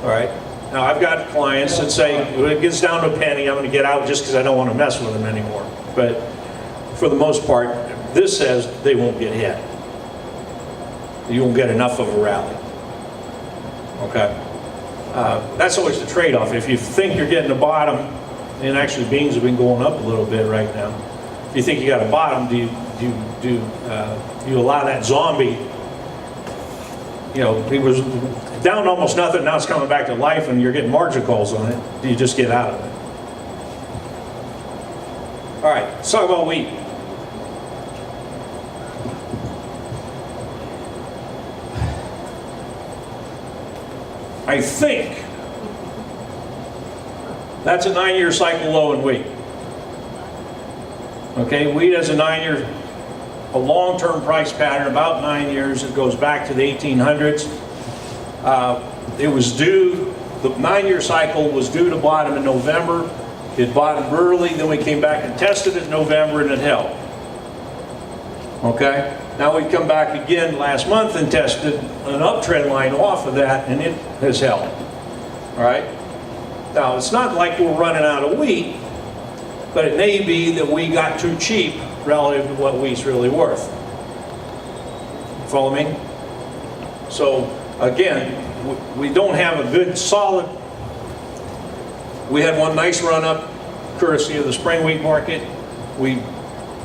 All right. Now I've got clients that say when it gets down to a penny, I'm going to get out just because I don't want to mess with them anymore. But for the most part, this says they won't get hit. You won't get enough of a rally. Okay. That's always the trade-off. If you think you're getting a bottom, and actually beans have been going up a little bit right now. If you think you got a bottom, do you allow that zombie? You know, he was down almost nothing. Now it's coming back to life, and you're getting margin calls on it. Do you just get out of it? All right, let's talk about wheat. I think that's a 9-year cycle low in wheat. Okay, wheat has a long-term price pattern, about 9 years. It goes back to the 1800s. It was due, the 9-year cycle was due to bottom in November. It bottomed early, then we came back and tested it in November and it held. Okay, now we come back again last month and tested an uptrend line off of that and it has held. All right, now it's not like we're running out of wheat, but it may be that we got too cheap relative to what wheat's really worth. Follow me? So again, we don't have a good solid. We had one nice run up courtesy of the spring wheat market.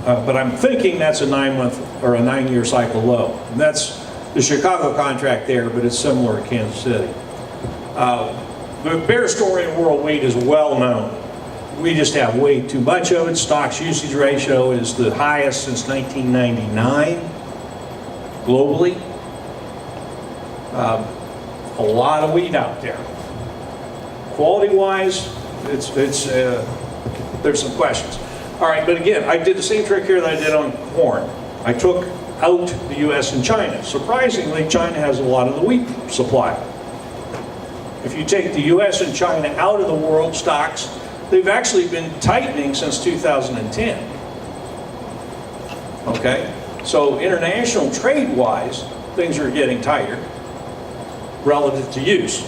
But I'm thinking that's a 9-month or a 9-year cycle low. And that's the Chicago contract there, but it's similar to Kansas City. The bear story in world wheat is well known. We just have way too much of it. Stocks usage ratio is the highest since 1999 globally. A lot of wheat out there. Quality-wise, there's some questions. All right, but again, I did the same trick here that I did on corn. I took out the U.S. and China. Surprisingly, China has a lot of the wheat supply. If you take the U.S. and China out of the world stocks, they've actually been tightening since 2010. Okay, so international trade-wise, things are getting tighter relative to use.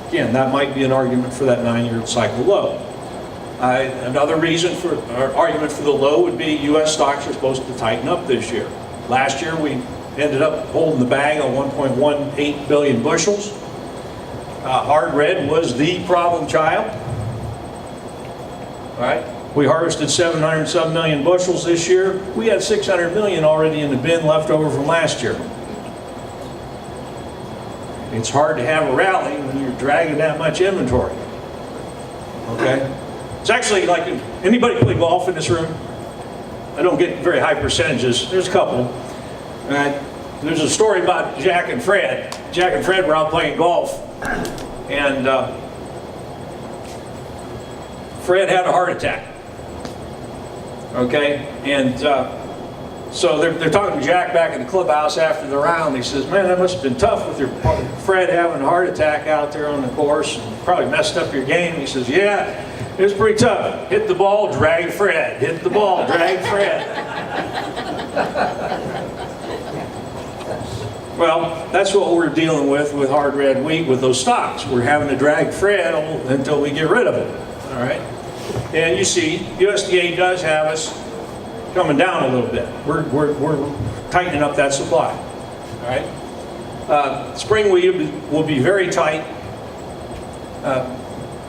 Again, that might be an argument for that 9-year cycle low. Another reason for, or argument for the low would be U.S. stocks are supposed to tighten up this year. Last year we ended up holding the bag on 1.18 billion bushels. Hard red was the problem child. All right, we harvested 707 million bushels this year. We had 600 million already in the bin left over from last year. It's hard to have a rally when you're dragging that much inventory. Okay? It's actually like, anybody play golf in this room? I don't get very high percentages. There's a couple. There's a story about Jack and Fred. Jack and Fred were out playing golf, and Fred had a heart attack. Okay? And so they're talking to Jack back in the clubhouse after the round. He says, man, that must have been tough with your Fred having a heart attack out there on the course and probably messed up your game. He says, yeah, it was pretty tough. Hit the ball, drag Fred. Hit the ball, drag Fred. Well, that's what we're dealing with hard red wheat with those stocks. We're having to drag Fred until we get rid of it. All right? And you see, USDA does have us coming down a little bit. We're tightening up that supply. All right. Spring wheat will be very tight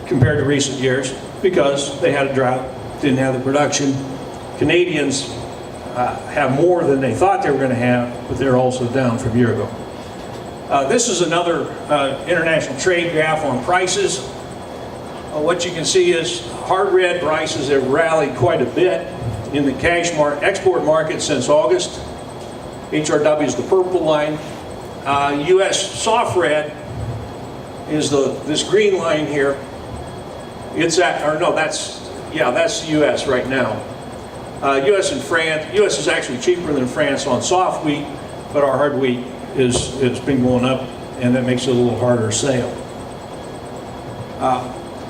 compared to recent years because they had a drought, didn't have the production. Canadians have more than they thought they were going to have, but they're also down from a year ago. This is another international trade graph on prices. What you can see is hard red prices have rallied quite a bit in the cash export market since August. HRW is the purple line. U.S. soft red is this green line here. It's at, or no, that's the U.S. right now. U.S. and France. U.S. is actually cheaper than France on soft wheat, but our hard wheat it's been going up, and that makes it a little harder sale.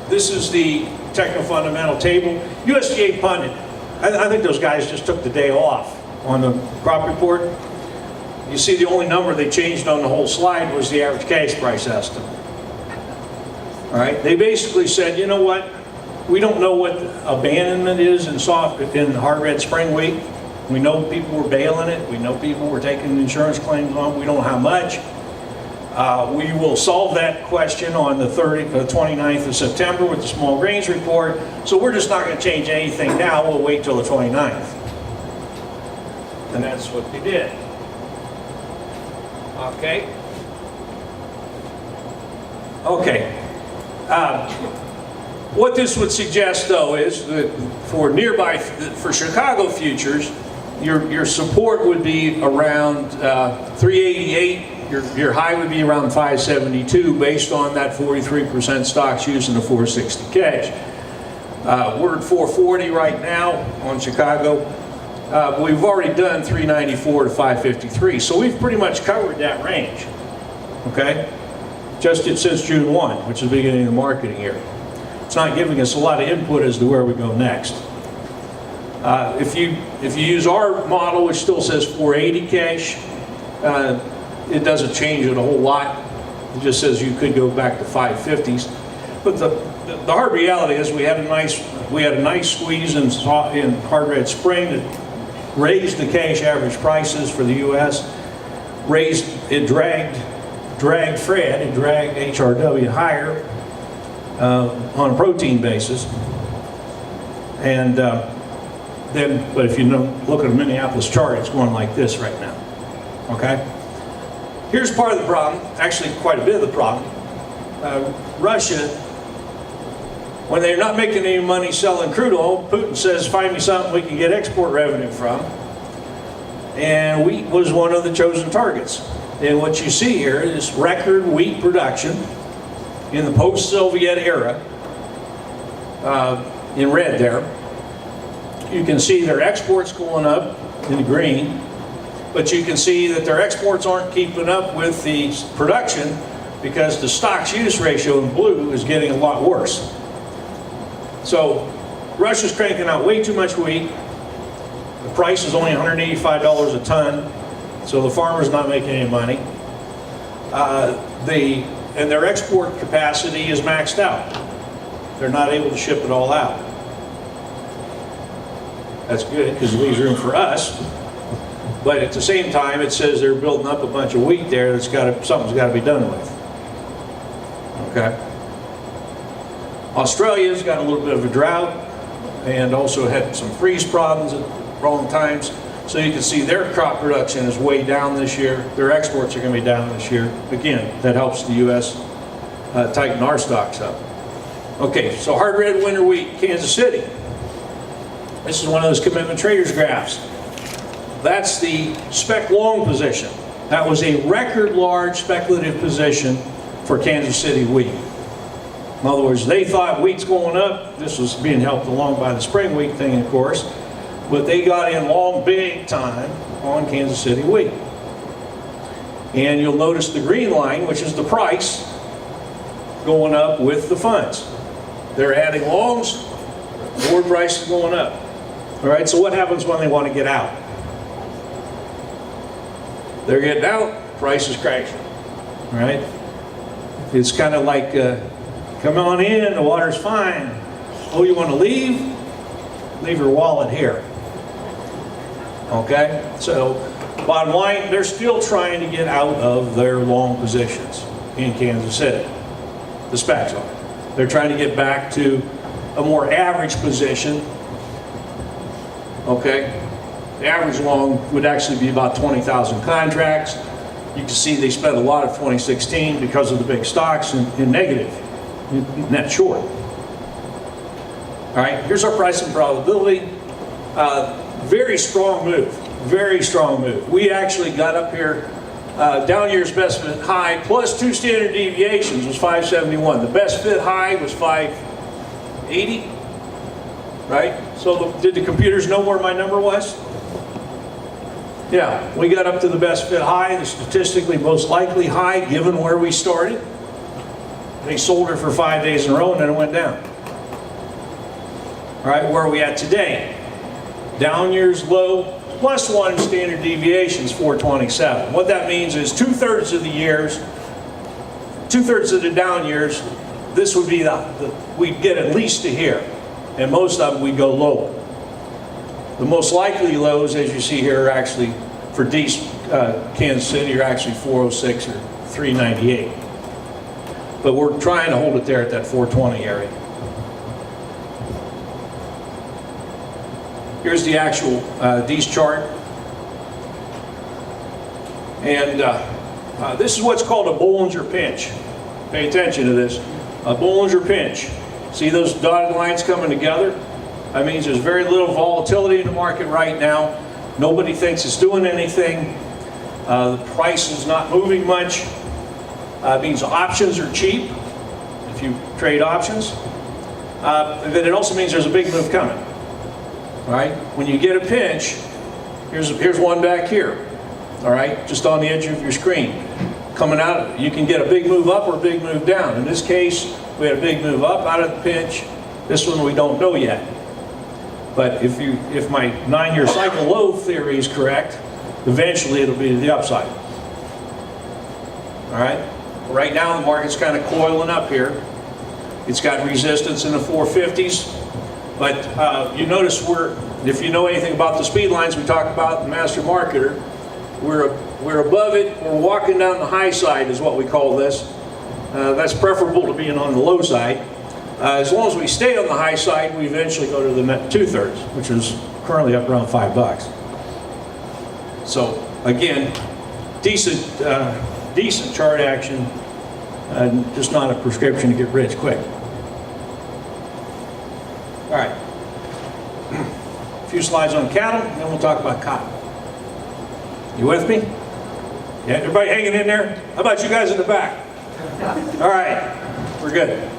This is the techno-fundamental table. USDA pundit. I think those guys just took the day off on the crop report. You see the only number they changed on the whole slide was the average cash price estimate. All right, they basically said, you know what? We don't know what abandonment is in hard red spring wheat. We know people were bailing it. We know people were taking insurance claims on. We don't know how much. We will solve that question on the 29th of September with the small grains report. So we're just not going to change anything now. We'll wait till the 29th. And that's what they did. Okay. Okay. What this would suggest, though, is that for Chicago futures, your support would be around 388. your high would be around 572 based on that 43% stocks using the 460 cash. We're at 440 right now on Chicago. We've already done 394 to 553, so we've pretty much covered that range, okay? Just since June 1, which is the beginning of the marketing year. It's not giving us a lot of input as to where we go next. If you use our model, which still says 480 cash, it doesn't change it a whole lot. It just says you could go back to 550s. But the hard reality is we had a nice squeeze in hard red spring that raised the cash average prices for the U.S. Dragged Fred, it dragged HRW higher on a protein basis. And but if you look at a Minneapolis chart, it's going like this right now. Okay? Here's part of the problem, actually quite a bit of the problem. Russia, when they're not making any money selling crude oil, Putin says, find me something we can get export revenue from. And wheat was one of the chosen targets. And what you see here is record wheat production in the post-Soviet era, in red there. You can see their exports going up in the green, but you can see that their exports aren't keeping up with the production because the stocks use ratio in blue is getting a lot worse. So Russia's cranking out way too much wheat. The price is only $185 a ton, so the farmer's not making any money. And their export capacity is maxed out. They're not able to ship it all out. That's good because it leaves room for us. But at the same time, it says they're building up a bunch of wheat there that's something's got to be done with. Okay. Australia's got a little bit of a drought and also had some freeze problems at wrong times. So you can see their crop production is way down this year. Their exports are going to be down this year. Again, that helps the U.S. Tighten our stocks up. Okay, so hard red winter wheat, Kansas City. This is one of those commitment traders graphs. That's the spec long position. That was a record large speculative position for Kansas City wheat. In other words, they thought wheat's going up. This was being helped along by the spring wheat thing, of course. But they got in long, big time on Kansas City wheat. And you'll notice the green line, which is the price, going up with the funds. They're adding longs, forward price is going up. All right, so what happens when they want to get out? They're getting out, price is crashing. All right? It's kind of like, come on in, the water's fine. Oh, you want to leave? Leave your wallet here. Okay? So, bottom line, they're still trying to get out of their long positions in Kansas City. The specs are. They're trying to get back to a more average position. Okay? The average long would actually be about 20,000 contracts. You can see they spent a lot of 2016 because of the big stocks in negative, net short. All right, here's our pricing probability. Very strong move, very strong move. We actually got up here, down year's best fit high plus 2 standard deviations was 571. The best fit high was 580, right? So did the computers know where my number was? Yeah, we got up to the best fit high, the statistically most likely high given where we started. They sold her for 5 days in a row and then it went down. All right, where are we at today? Down year's low, plus 1 standard deviations, 427. What that means is 2/3 of the years, 2/3 of the down years, this would be we'd get at least to here. And most of them we'd go lower. The most likely lows, as you see here, are actually, for Kansas City, are actually 406 or 398. But we're trying to hold it there at that 420 area. Here's the actual D's chart. And this is what's called a Bollinger Pinch. Pay attention to this. A Bollinger Pinch. See those dotted lines coming together? That means there's very little volatility in the market right now. Nobody thinks it's doing anything. The price is not moving much. It means options are cheap if you trade options. Then it also means there's a big move coming. All right? When you get a pinch, here's one back here. All right? Just on the edge of your screen. Coming out, you can get a big move up or a big move down. In this case, we had a big move up out of the pinch. This one we don't know yet. But if my 9-year cycle low theory is correct, eventually it'll be to the upside. All right? Right now the market's kind of coiling up here. It's got resistance in the 450s. But you notice if you know anything about the speed lines we talked about, the master marketer, we're above it. We're walking down the high side is what we call this. That's preferable to being on the low side. As long as we stay on the high side, we eventually go to the net 2/3, which is currently up around $5. So again, decent chart action, just not a prescription to get rich quick. All right, a few slides on cattle, and then we'll talk about cotton. You with me? Yeah, everybody hanging in there? How about you guys in the back? All right, we're good.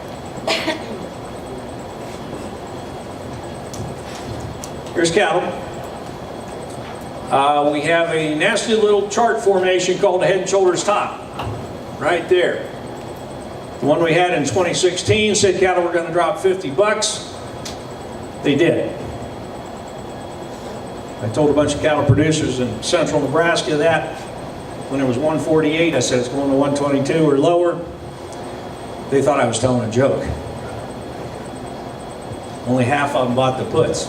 Here's cattle. We have a nasty little chart formation called the head and shoulders top, right there. The one we had in 2016 said cattle were going to drop $50. They did. I told a bunch of cattle producers in central Nebraska that when it was 148, I said it's going to 122 or lower. They thought I was telling a joke. Only half of them bought the puts.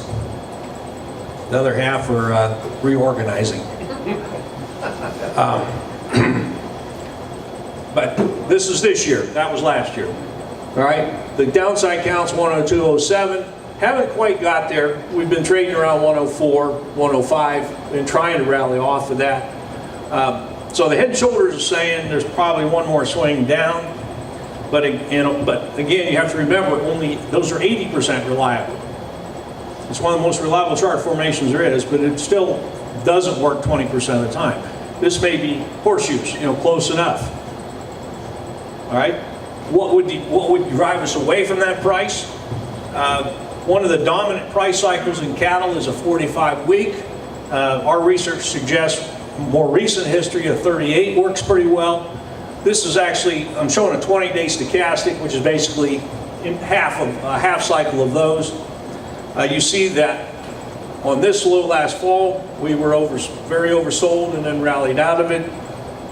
The other half are reorganizing. But this is this year. That was last year. All right. The downside count's 102.07. Haven't quite got there. We've been trading around 104, 105, and trying to rally off of that. So the head and shoulders are saying there's probably one more swing down. But again, you have to remember those are 80% reliable. It's one of the most reliable chart formations there is, but it still doesn't work 20% of the time. This may be horseshoes, close enough. All right. What would drive us away from that price? One of the dominant price cycles in cattle is a 45-week. Our research suggests more recent history of 38 works pretty well. This is actually, I'm showing a 20-day stochastic, which is basically a half cycle of those. You see that on this low last fall, we were very oversold and then rallied out of it.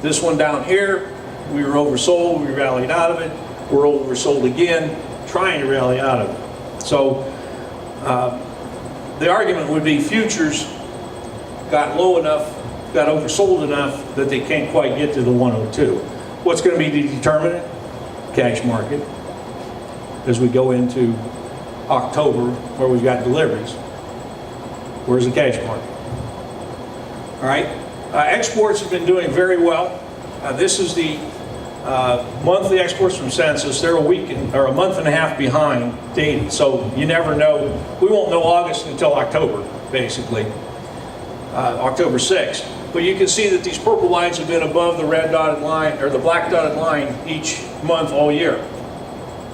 This one down here, we were oversold, we rallied out of it. We're oversold again, trying to rally out of it. So the argument would be futures got low enough, got oversold enough that they can't quite get to the 102. What's going to be the determinant? Cash market. As we go into October, where we've got deliveries. Where's the cash market? All right. Exports have been doing very well. This is the monthly exports from Census. They're a month and a half behind dated, so you never know. We won't know August until October, basically, October 6th. But you can see that these purple lines have been above the red dotted line or the black dotted line each month all year.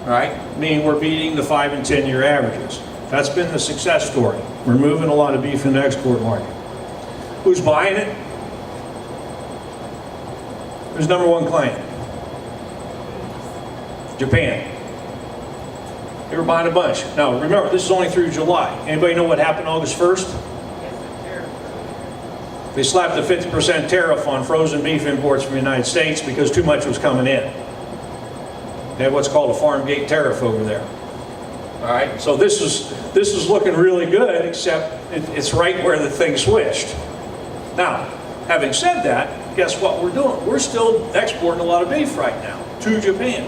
All right, meaning we're beating the 5 and 10-year averages. That's been the success story. We're moving a lot of beef in the export market. Who's buying it? Who's number one client? Japan. They were buying a bunch. Now remember, this is only through July. Anybody know what happened August 1st? They slapped a 50% tariff on frozen beef imports from the United States because too much was coming in. They have what's called a farm gate tariff over there. All right, so this is looking really good, except it's right where the thing switched. Now, having said that, guess what we're doing? We're still exporting a lot of beef right now to Japan.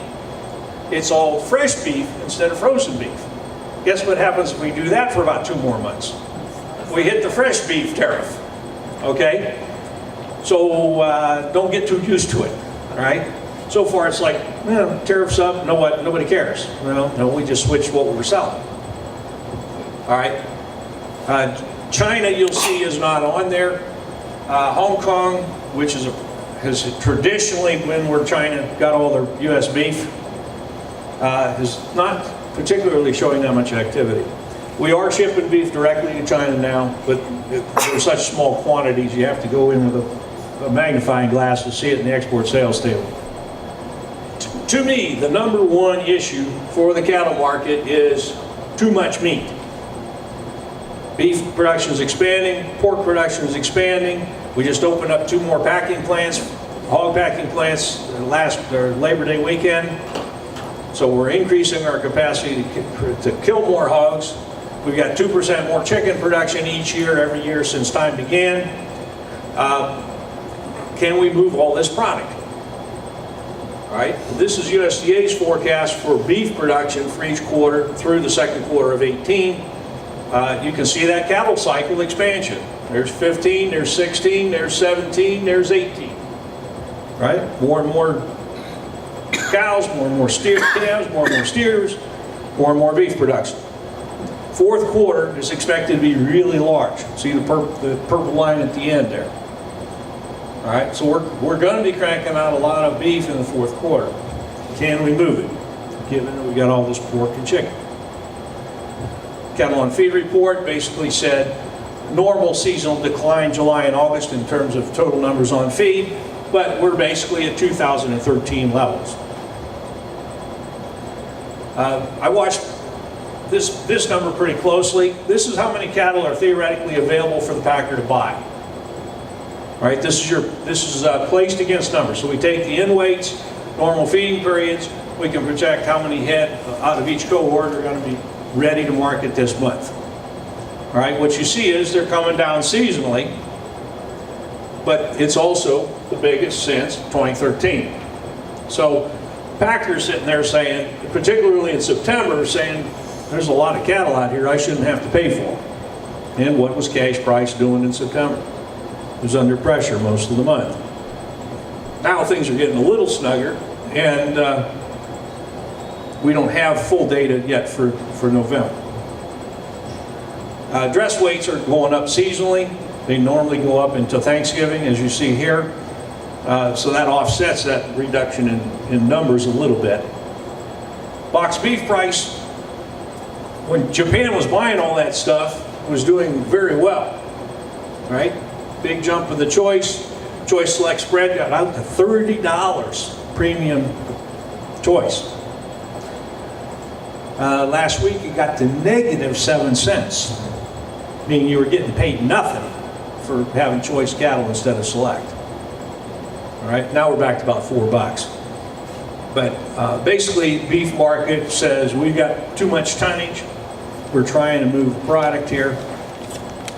It's all fresh beef instead of frozen beef. Guess what happens if we do that for about 2 more months? We hit the fresh beef tariff. Okay? So don't get too used to it, all right? So far it's like, tariffs up, nobody cares. Well, no, we just switched what we were selling. All right? China, you'll see, is not on there. Hong Kong, which has traditionally been where China got all their U.S. beef, is not particularly showing that much activity. We are shipping beef directly to China now, but they're such small quantities, you have to go in with a magnifying glass to see it in the export sales table. To me, the number one issue for the cattle market is too much meat. Beef production is expanding, pork production is expanding. We just opened up 2 more packing plants, hog packing plants, last Labor Day weekend. So we're increasing our capacity to kill more hogs. We've got 2% more chicken production each year, every year since time began. Can we move all this product? All right, this is USDA's forecast for beef production for each quarter through the second quarter of 18. You can see that cattle cycle expansion. There's 15, there's 16, there's 17, there's 18. Right? More and more cows, more and more calves, more and more steers, more and more beef production. Fourth quarter is expected to be really large. See the purple line at the end there. All right, so we're going to be cranking out a lot of beef in the fourth quarter. Can we move it, given that we got all this pork and chicken? Cattle on feed report basically said normal seasonal decline July and August in terms of total numbers on feed, but we're basically at 2013 levels. I watched this number pretty closely. This is how many cattle are theoretically available for the packer to buy. All right, this is placed against numbers. So we take the in weights, normal feeding periods. We can project how many head out of each cohort are going to be ready to market this month. All right, what you see is they're coming down seasonally, but it's also the biggest since 2013. So packers sitting there saying, particularly in September, saying there's a lot of cattle out here I shouldn't have to pay for. And what was cash price doing in September? It was under pressure most of the month. Now things are getting a little snugger, and we don't have full data yet for November. Dress weights are going up seasonally. They normally go up until Thanksgiving, as you see here. So that offsets that reduction in numbers a little bit. Box beef price, when Japan was buying all that stuff, was doing very well, right? Big jump in the choice select spread got out to $30 premium choice. Last week it got to -7 cents, meaning you were getting paid nothing for having choice cattle instead of select. All right, now we're back to about $4. But basically, beef market says we've got too much tonnage. We're trying to move product here,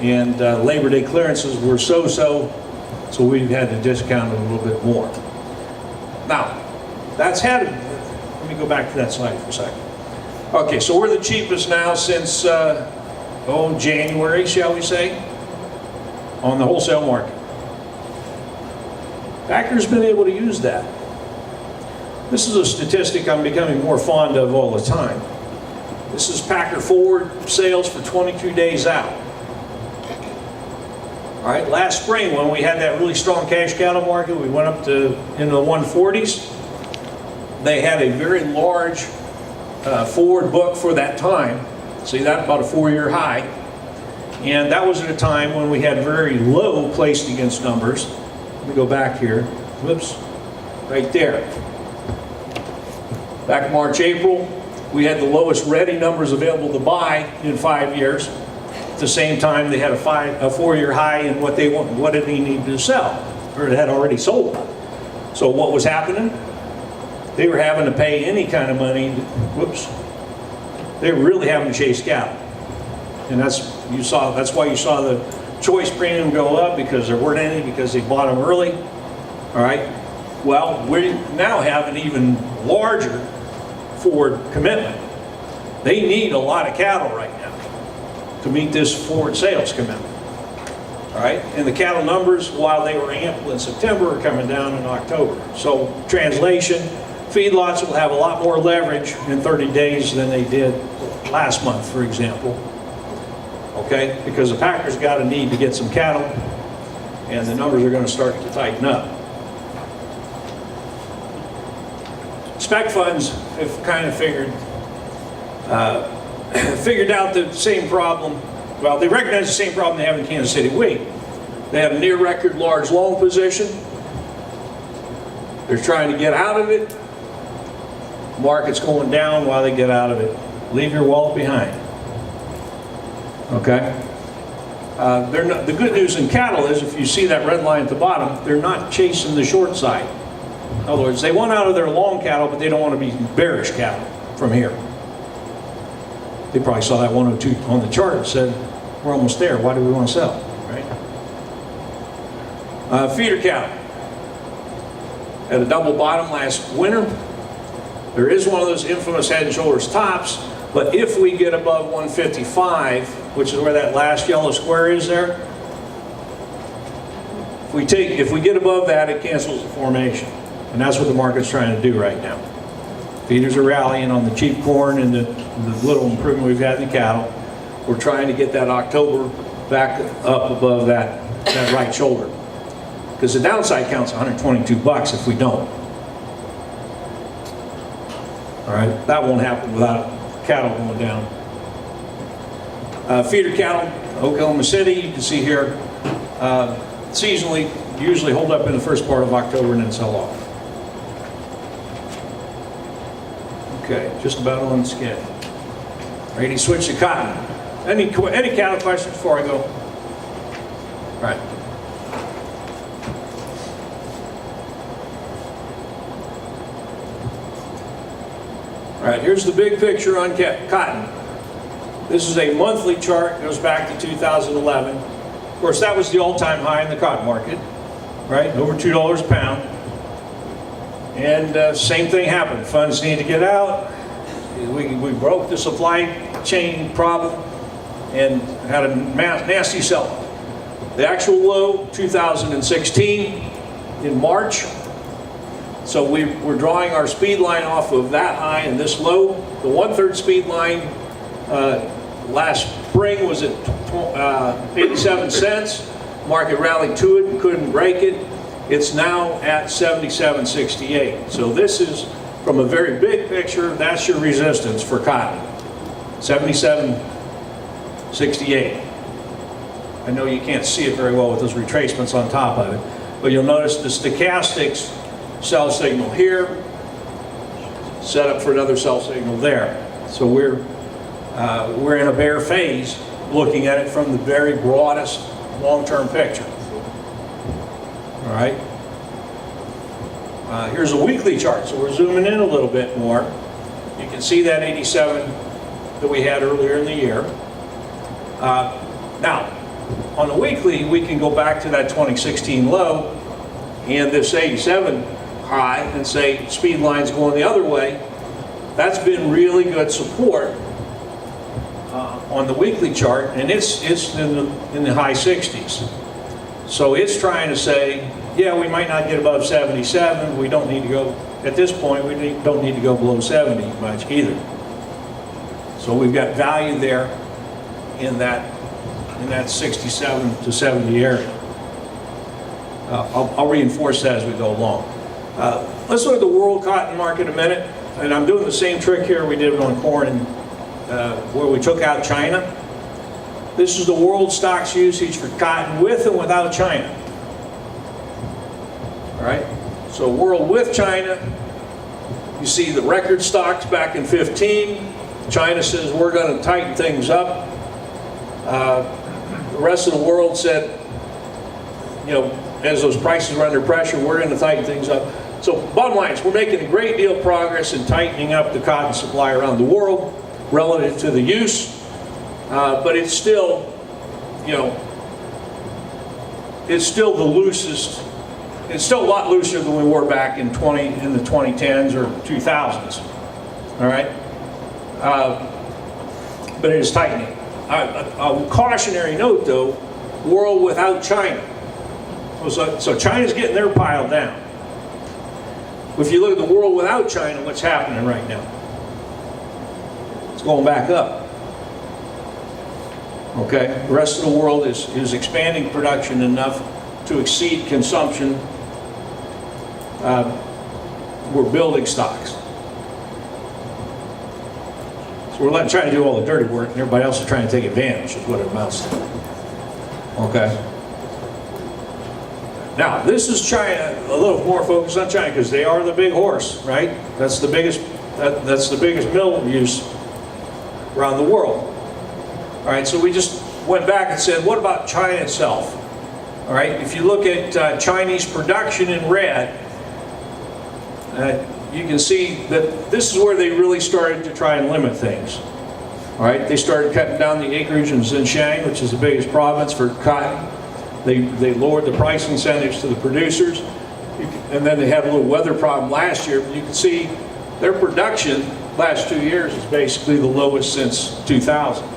and Labor Day clearances were so we've had to discount it a little bit more. Now, that's had. Let me go back to that slide for a second. Okay, so we're the cheapest now since January, shall we say, on the wholesale market. Packers been able to use that. This is a statistic I'm becoming more fond of all the time. This is packer forward sales for 22 days out. All right, last spring when we had that really strong cash cattle market, we went up to into the 140s. They had a very large forward book for that time. See that, about a 4-year high. And that was at a time when we had very low placed against numbers. Let me go back here. Whoops, right there. Back March, April, we had the lowest ready numbers available to buy in 5 years. At the same time, they had a 4-year high in what they want, what did they need to sell, or it had already sold. So what was happening? They were having to pay any kind of money. Whoops. They were really having to chase cattle, and that's why you saw the choice premium go up, because there weren't any, because they bought them early. All right. Well, we now have an even larger forward commitment. They need a lot of cattle right now to meet this forward sales commitment. All right, and the cattle numbers, while they were ample in September, are coming down in October. So, translation, feedlots will have a lot more leverage in 30 days than they did last month, for example. Okay, because the packers got a need to get some cattle, and the numbers are going to start to tighten up. Spec funds have kind of figured out the same problem. Well, they recognize the same problem they have in Kansas City wheat. They have a near record large long position. They're trying to get out of it. Market's going down while they get out of it. Leave your wallet behind. Okay? The good news in cattle is, if you see that red line at the bottom, they're not chasing the short side. In other words, they want out of their long cattle, but they don't want to be bearish cattle from here. They probably saw that 102 on the chart and said, we're almost there. Why do we want to sell? Right? Feeder cattle. At a double bottom last winter. There is one of those infamous head and shoulders tops, but if we get above 155, which is where that last yellow square is there, if we get above that, it cancels the formation. And that's what the market's trying to do right now. Feeders are rallying on the cheap corn and the little improvement we've had in the cattle. We're trying to get that October back up above that right shoulder. Because the downside counts $122 if we don't. All right, that won't happen without cattle going down. Feeder cattle, Oklahoma City, you can see here, seasonally, usually hold up in the first part of October and then sell off. Okay, just about on schedule. Ready to switch to cotton. Any cattle questions before I go? All right. All right, here's the big picture on cotton. This is a monthly chart, goes back to 2011. Of course, that was the all-time high in the cotton market, right? Over $2 a pound. And same thing happened. Funds need to get out. We broke the supply chain problem and had a nasty sell-off. The actual low, 2016 in March. So we're drawing our speed line off of that high and this low. The 1/3 speed line last spring was at 87 cents. Market rallied to it and couldn't break it. It's now at 77.68. So this is, from a very big picture, that's your resistance for cotton. 77.68. I know you can't see it very well with those retracements on top of it, but you'll notice the stochastics sell signal here, set up for another sell signal there. So we're in a bear phase, looking at it from the very broadest long-term picture. All right. Here's a weekly chart, so we're zooming in a little bit more. You can see that 87 that we had earlier in the year. Now, on the weekly, we can go back to that 2016 low and this 87 high and say speed line's going the other way. That's been really good support on the weekly chart, and it's in the high 60s. So it's trying to say, yeah, we might not get above 77. We don't need to go, at this point, we don't need to go below 70 much either. So we've got value there in that 67 to 70 area. I'll reinforce that as we go along. Let's look at the world cotton market a minute. And I'm doing the same trick here we did on corn, and where we took out China. This is the world stocks usage for cotton with and without China. All right? So world with China, you see the record stocks back in 15. China says we're going to tighten things up. The rest of the world said, you know, as those prices are under pressure, we're going to tighten things up. So bottom line is we're making a great deal of progress in tightening up the cotton supply around the world relative to the use, but it's still, you know, it's still the loosest. It's still a lot looser than we were back in the 2010s or 2000s. All right, but it is tightening. A cautionary note, though: world without China. So China's getting their pile down. If you look at the world without China, what's happening right now? It's going back up. Okay, the rest of the world is expanding production enough to exceed consumption were building stocks. So we're trying to do all the dirty work, and everybody else is trying to take advantage, is what it amounts to. Okay. Now, this is China, a little more focused on China, because they are the big horse, right? That's the biggest mill use around the world. All right, so we just went back and said, what about China itself? All right, if you look at Chinese production in red, you can see that this is where they really started to try and limit things. All right, they started cutting down the acreage in Xinjiang, which is the biggest province for cotton. They lowered the price incentives to the producers, and then they had a little weather problem last year. But you can see their production last 2 years is basically the lowest since 2000.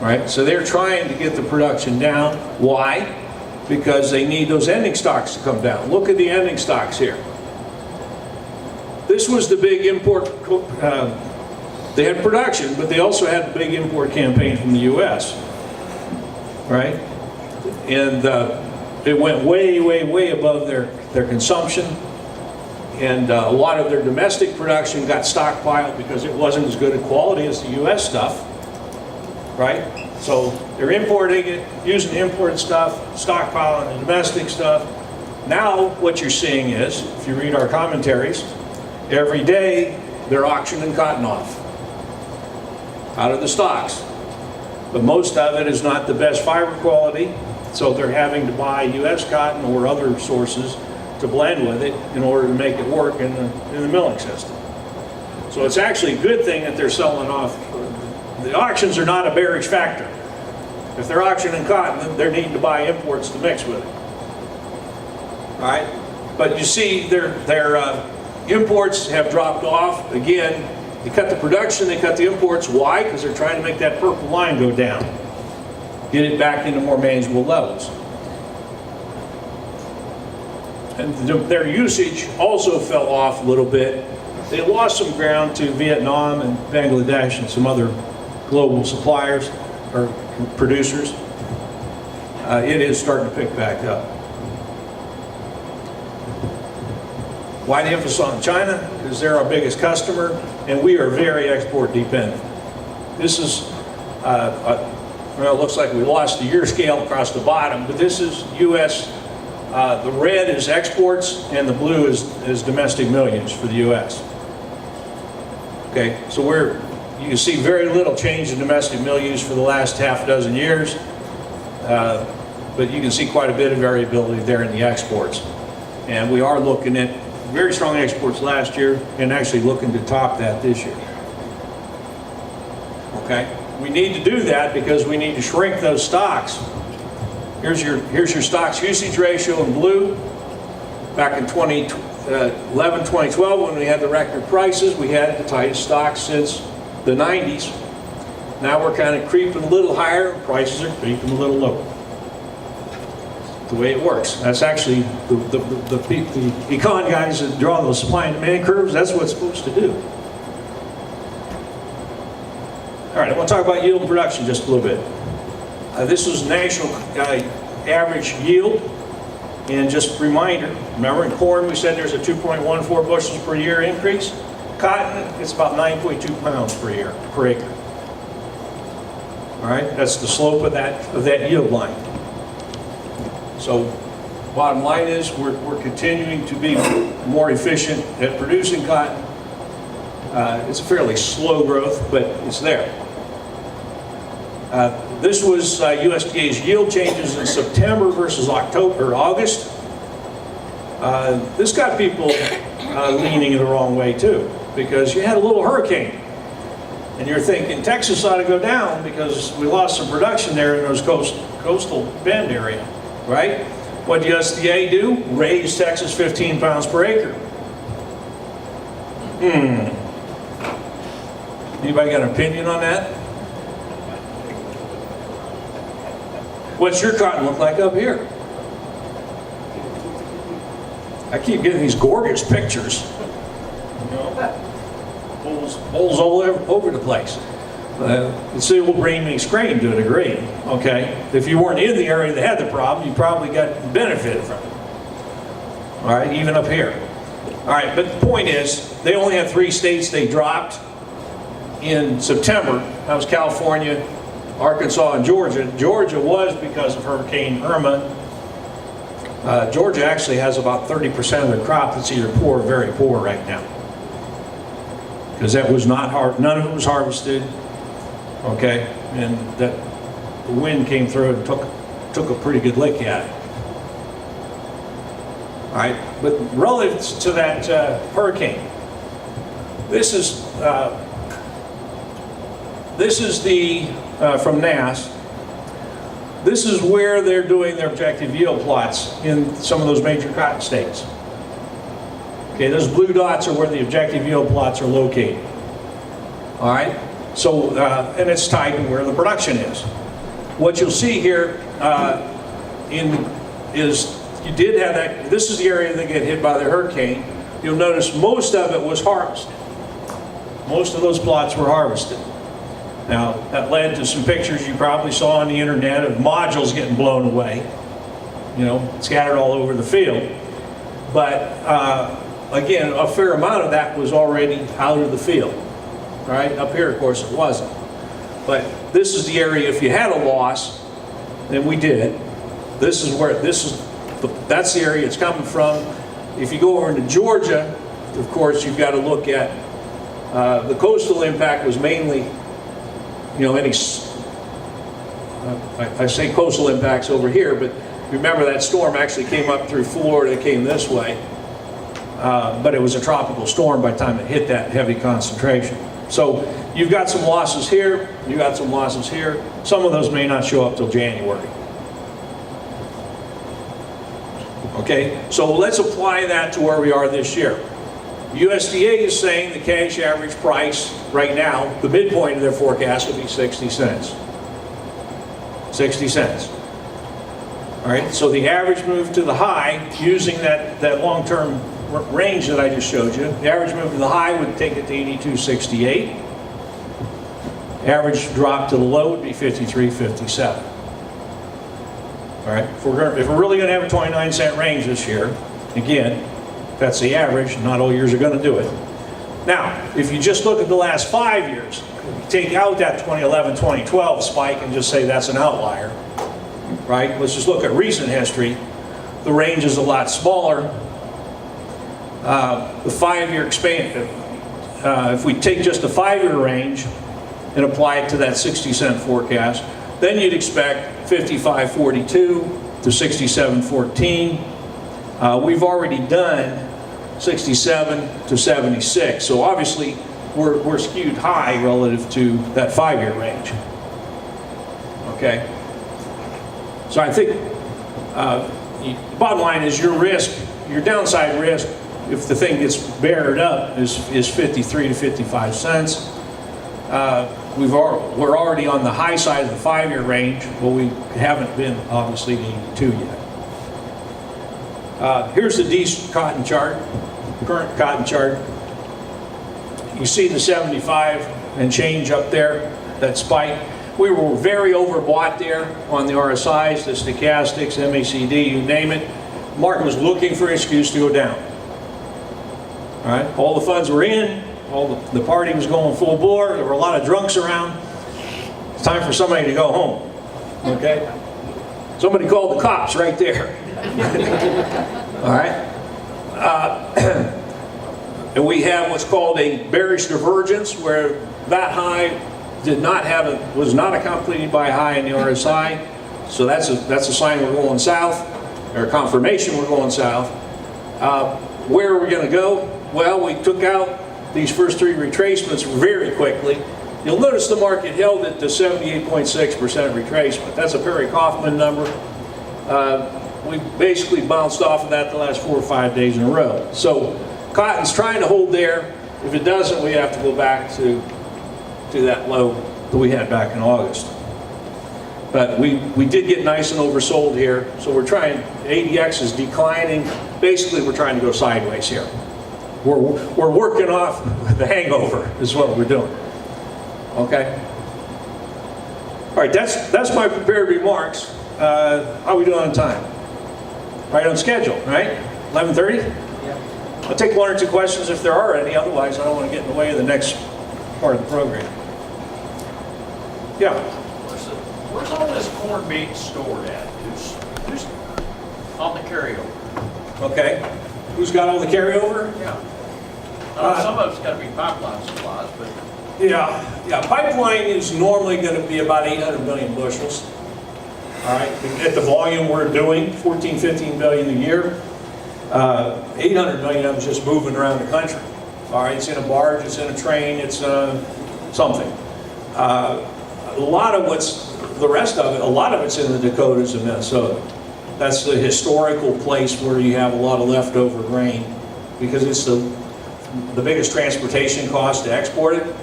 Right? So they're trying to get the production down. Why? Because they need those ending stocks to come down. Look at the ending stocks here. This was the big import. They had production, but they also had a big import campaign from the U.S. Right? And it went way, way, way above their consumption. And a lot of their domestic production got stockpiled because it wasn't as good a quality as the U.S. stuff. Right? So they're importing it, using imported stuff, stockpiling the domestic stuff. Now what you're seeing is, if you read our commentaries, every day they're auctioning cotton off out of the stocks. But most of it is not the best fiber quality, so they're having to buy U.S. cotton or other sources to blend with it in order to make it work in the milling system. So it's actually a good thing that they're selling off. The auctions are not a bearish factor. If they're auctioning cotton, they're needing to buy imports to mix with it. All right? But you see their imports have dropped off. Again, they cut the production, they cut the imports. Why? Because they're trying to make that purple line go down. Get it back into more manageable levels. And their usage also fell off a little bit. They lost some ground to Vietnam and Bangladesh and some other global suppliers or producers. It is starting to pick back up. Why the emphasis on China? Because they're our biggest customer, and we are very export dependent. This is, well, it looks like we lost the year scale across the bottom, but this is U.S. The red is exports, and the blue is domestic millions for the U.S. Okay, so you can see very little change in domestic mill use for the last half dozen years, but you can see quite a bit of variability there in the exports. And we are looking at very strong exports last year and actually looking to top that this year. Okay, we need to do that because we need to shrink those stocks. Here's your stocks usage ratio in blue. Back in 2011, 2012, when we had the record prices, we had the tightest stocks since the 90s. Now we're kind of creeping a little higher, prices are creeping a little lower. The way it works. That's actually the econ guys that draw those supply and demand curves, that's what it's supposed to do. All right, I want to talk about yield and production just a little bit. This is national average yield. And just a reminder, remember in corn we said there's a 2.14 bushels per year increase. Cotton, it's about 9.2 pounds per year, per acre. All right, that's the slope of that yield line. So bottom line is we're continuing to be more efficient at producing cotton. It's a fairly slow growth, but it's there. This was USDA's yield changes in September versus October or August. This got people leaning the wrong way too, because you had a little hurricane. And you're thinking Texas ought to go down because we lost some production there in those coastal bend area, right? What did USDA do? Raise Texas 15 pounds per acre. Anybody got an opinion on that? What's your cotton look like up here? I keep getting these gorgeous pictures. You know, holes all over the place. Considerable rain makes grain to a degree, okay? If you weren't in the area that had the problem, you probably got benefited from it. All right, even up here. All right, but the point is, they only had 3 states they dropped in September. That was California, Arkansas, and Georgia. Georgia was because of Hurricane Irma. Georgia actually has about 30% of their crop that's either poor or very poor right now. Because that was not none of it was harvested, okay? And that the wind came through and took a pretty good lick at it. All right, but relative to that hurricane, this is the from NAS. This is where they're doing their objective yield plots in some of those major cotton states. Okay, those blue dots are where the objective yield plots are located. All right, so and it's tied to where the production is. What you'll see here is you did have that. This is the area that get hit by the hurricane. You'll notice most of it was harvested. Most of those plots were harvested. Now, that led to some pictures you probably saw on the internet of modules getting blown away, you know, scattered all over the field. But again, a fair amount of that was already out of the field, right? Up here, of course, it wasn't. But this is the area, if you had a loss, and we did, this is where, that's the area it's coming from. If you go over into Georgia, of course, you've got to look at, the coastal impact was mainly, you know, I say coastal impacts over here, but remember that storm actually came up through Florida, it came this way, but it was a tropical storm by the time it hit that heavy concentration. So you've got some losses here, you've got some losses here. Some of those may not show up till January. Okay, so let's apply that to where we are this year. USDA is saying the cash average price right now, the midpoint of their forecast will be 60 cents. 60 cents. All right, so the average move to the high, using that long-term range that I just showed you, the average move to the high would take it to 82.68. Average drop to the low would be 53.57. All right, if we're really going to have a 29-cent range this year, again, that's the average, not all years are going to do it. Now, if you just look at the last 5 years, take out that 2011, 2012 spike and just say that's an outlier, right? Let's just look at recent history. The range is a lot smaller. The 5-year expansion, if we take just the 5-year range and apply it to that 60-cent forecast, then you'd expect 55.42 to 67.14. We've already done 67 to 76, so obviously we're skewed high relative to that 5-year range. Okay, so I think bottom line is your risk, your downside risk, if the thing gets bared up, is 53 to 55 cents. We're already on the high side of the 5-year range, but we haven't been obviously to 82 yet. Here's the decent cotton chart, current cotton chart. You see the 75 and change up there, that spike. We were very overbought there on the RSIs, the stochastics, MACD, you name it. Martin was looking for an excuse to go down. All right, all the funds were in, all the party was going full bore, there were a lot of drunks around. It's time for somebody to go home, okay? Somebody called the cops right there. All right. And we have what's called a bearish divergence, where that high was not accompanied by a high in the RSI. So that's a sign we're going south, or a confirmation we're going south. Where are we going to go? Well, we took out these first 3 retracements very quickly. You'll notice the market held at the 78.6% retracement. That's a Perry Kaufman number. We basically bounced off of that the last 4 or 5 days in a row. So cotton's trying to hold there. If it doesn't, we have to go back to that low that we had back in August. But we did get nice and oversold here. So we're trying, ADX is declining. Basically, we're trying to go sideways here. We're working off the hangover is what we're doing. Okay? right, that's my prepared remarks. How are we doing on time? Right on schedule, right? 11:30? Yeah. I'll take one or two questions if there are any, otherwise I don't want to get in the way of the next part of the program. Yeah. Where's all this corn being stored at? Who's on the carryover? Okay. Who's got all the carryover? Yeah. Some of it's got to be pipeline supplies, but Yeah. Pipeline is normally going to be about 800 million bushels. All right. At the volume we're doing, 14, 15 billion a year, 800 million of them just moving around the country. All right. It's in a barge, it's in a train, it's something. A lot of the rest of it, a lot of it's in the Dakotas and Minnesota. That's the historical place where you have a lot of leftover grain because it's the biggest transportation cost to export it.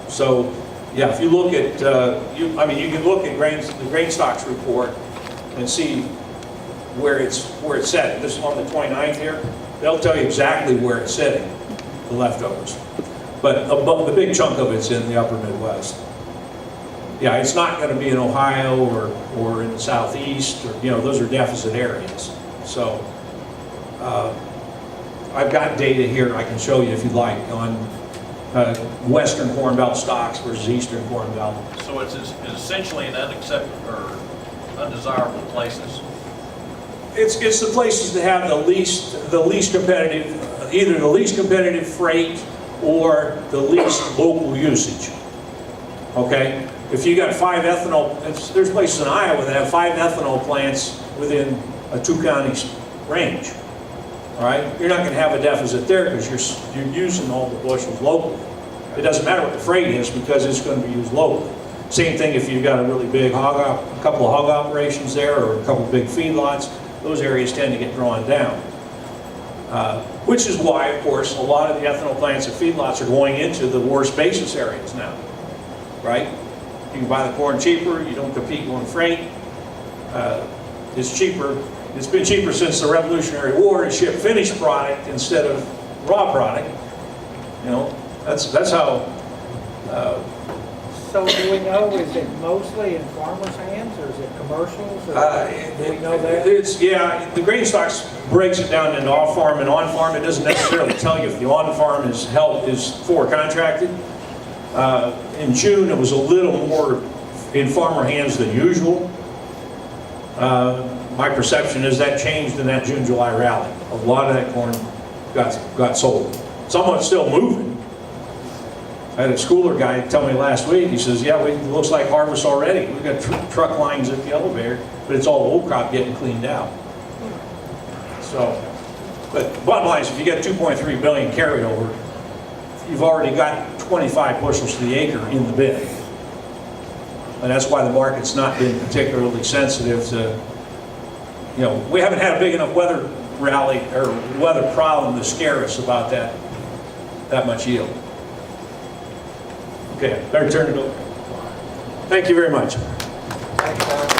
So, yeah, if you look at, you can look at the grain stocks report and see where it's set. This is on the 29th here. They'll tell you exactly where it's sitting, the leftovers. But the big chunk of it's in the upper Midwest. Yeah, it's not going to be in Ohio or in the Southeast, or, those are deficit areas. So, I've got data here I can show you if you'd like on Western Corn Belt stocks versus Eastern Corn Belt. so it's essentially in unacceptable or undesirable places. It's the places that have the least competitive, either the least competitive freight or the least local usage. Okay? If you got 5 ethanol, there's places in Iowa that have 5 ethanol plants within a 2 counties range. All right? You're not going to have a deficit there because you're using all the bushels locally. It doesn't matter what the freight is because it's going to be used locally. Same thing if you've got a really big a couple of hog operations there or a couple of big feedlots. Those areas tend to get drawn down. Which is why, of course, a lot of the ethanol plants and feedlots are going into the worst basis areas now. Right? You can buy the corn cheaper, you don't compete on freight. It's cheaper. It's been cheaper since the Revolutionary War to ship finished product instead of raw product. That's how. So do we know, is it mostly in farmers' hands or is it commercials? Or do we know that? The grain stocks breaks it down into off-farm and on-farm. It doesn't necessarily tell you if the on-farm is for contracted. In June, it was a little more in farmer hands than usual. My perception is that changed in that June-July rally. A lot of that corn got sold. Some of it's still moving. I had a schooler guy tell me last week, he says, yeah, it looks like harvest already. We've got truck lines at the elevator, but it's all old crop getting cleaned out. So, but bottom line is if you get 2.3 billion carryover, you've already got 25 bushels to the acre in the bin. And that's why the market's not been particularly sensitive to, we haven't had a big enough weather rally or weather problem to scare us about that much yield. Okay, better turn it over. Thank you very much. Thanks, Bob.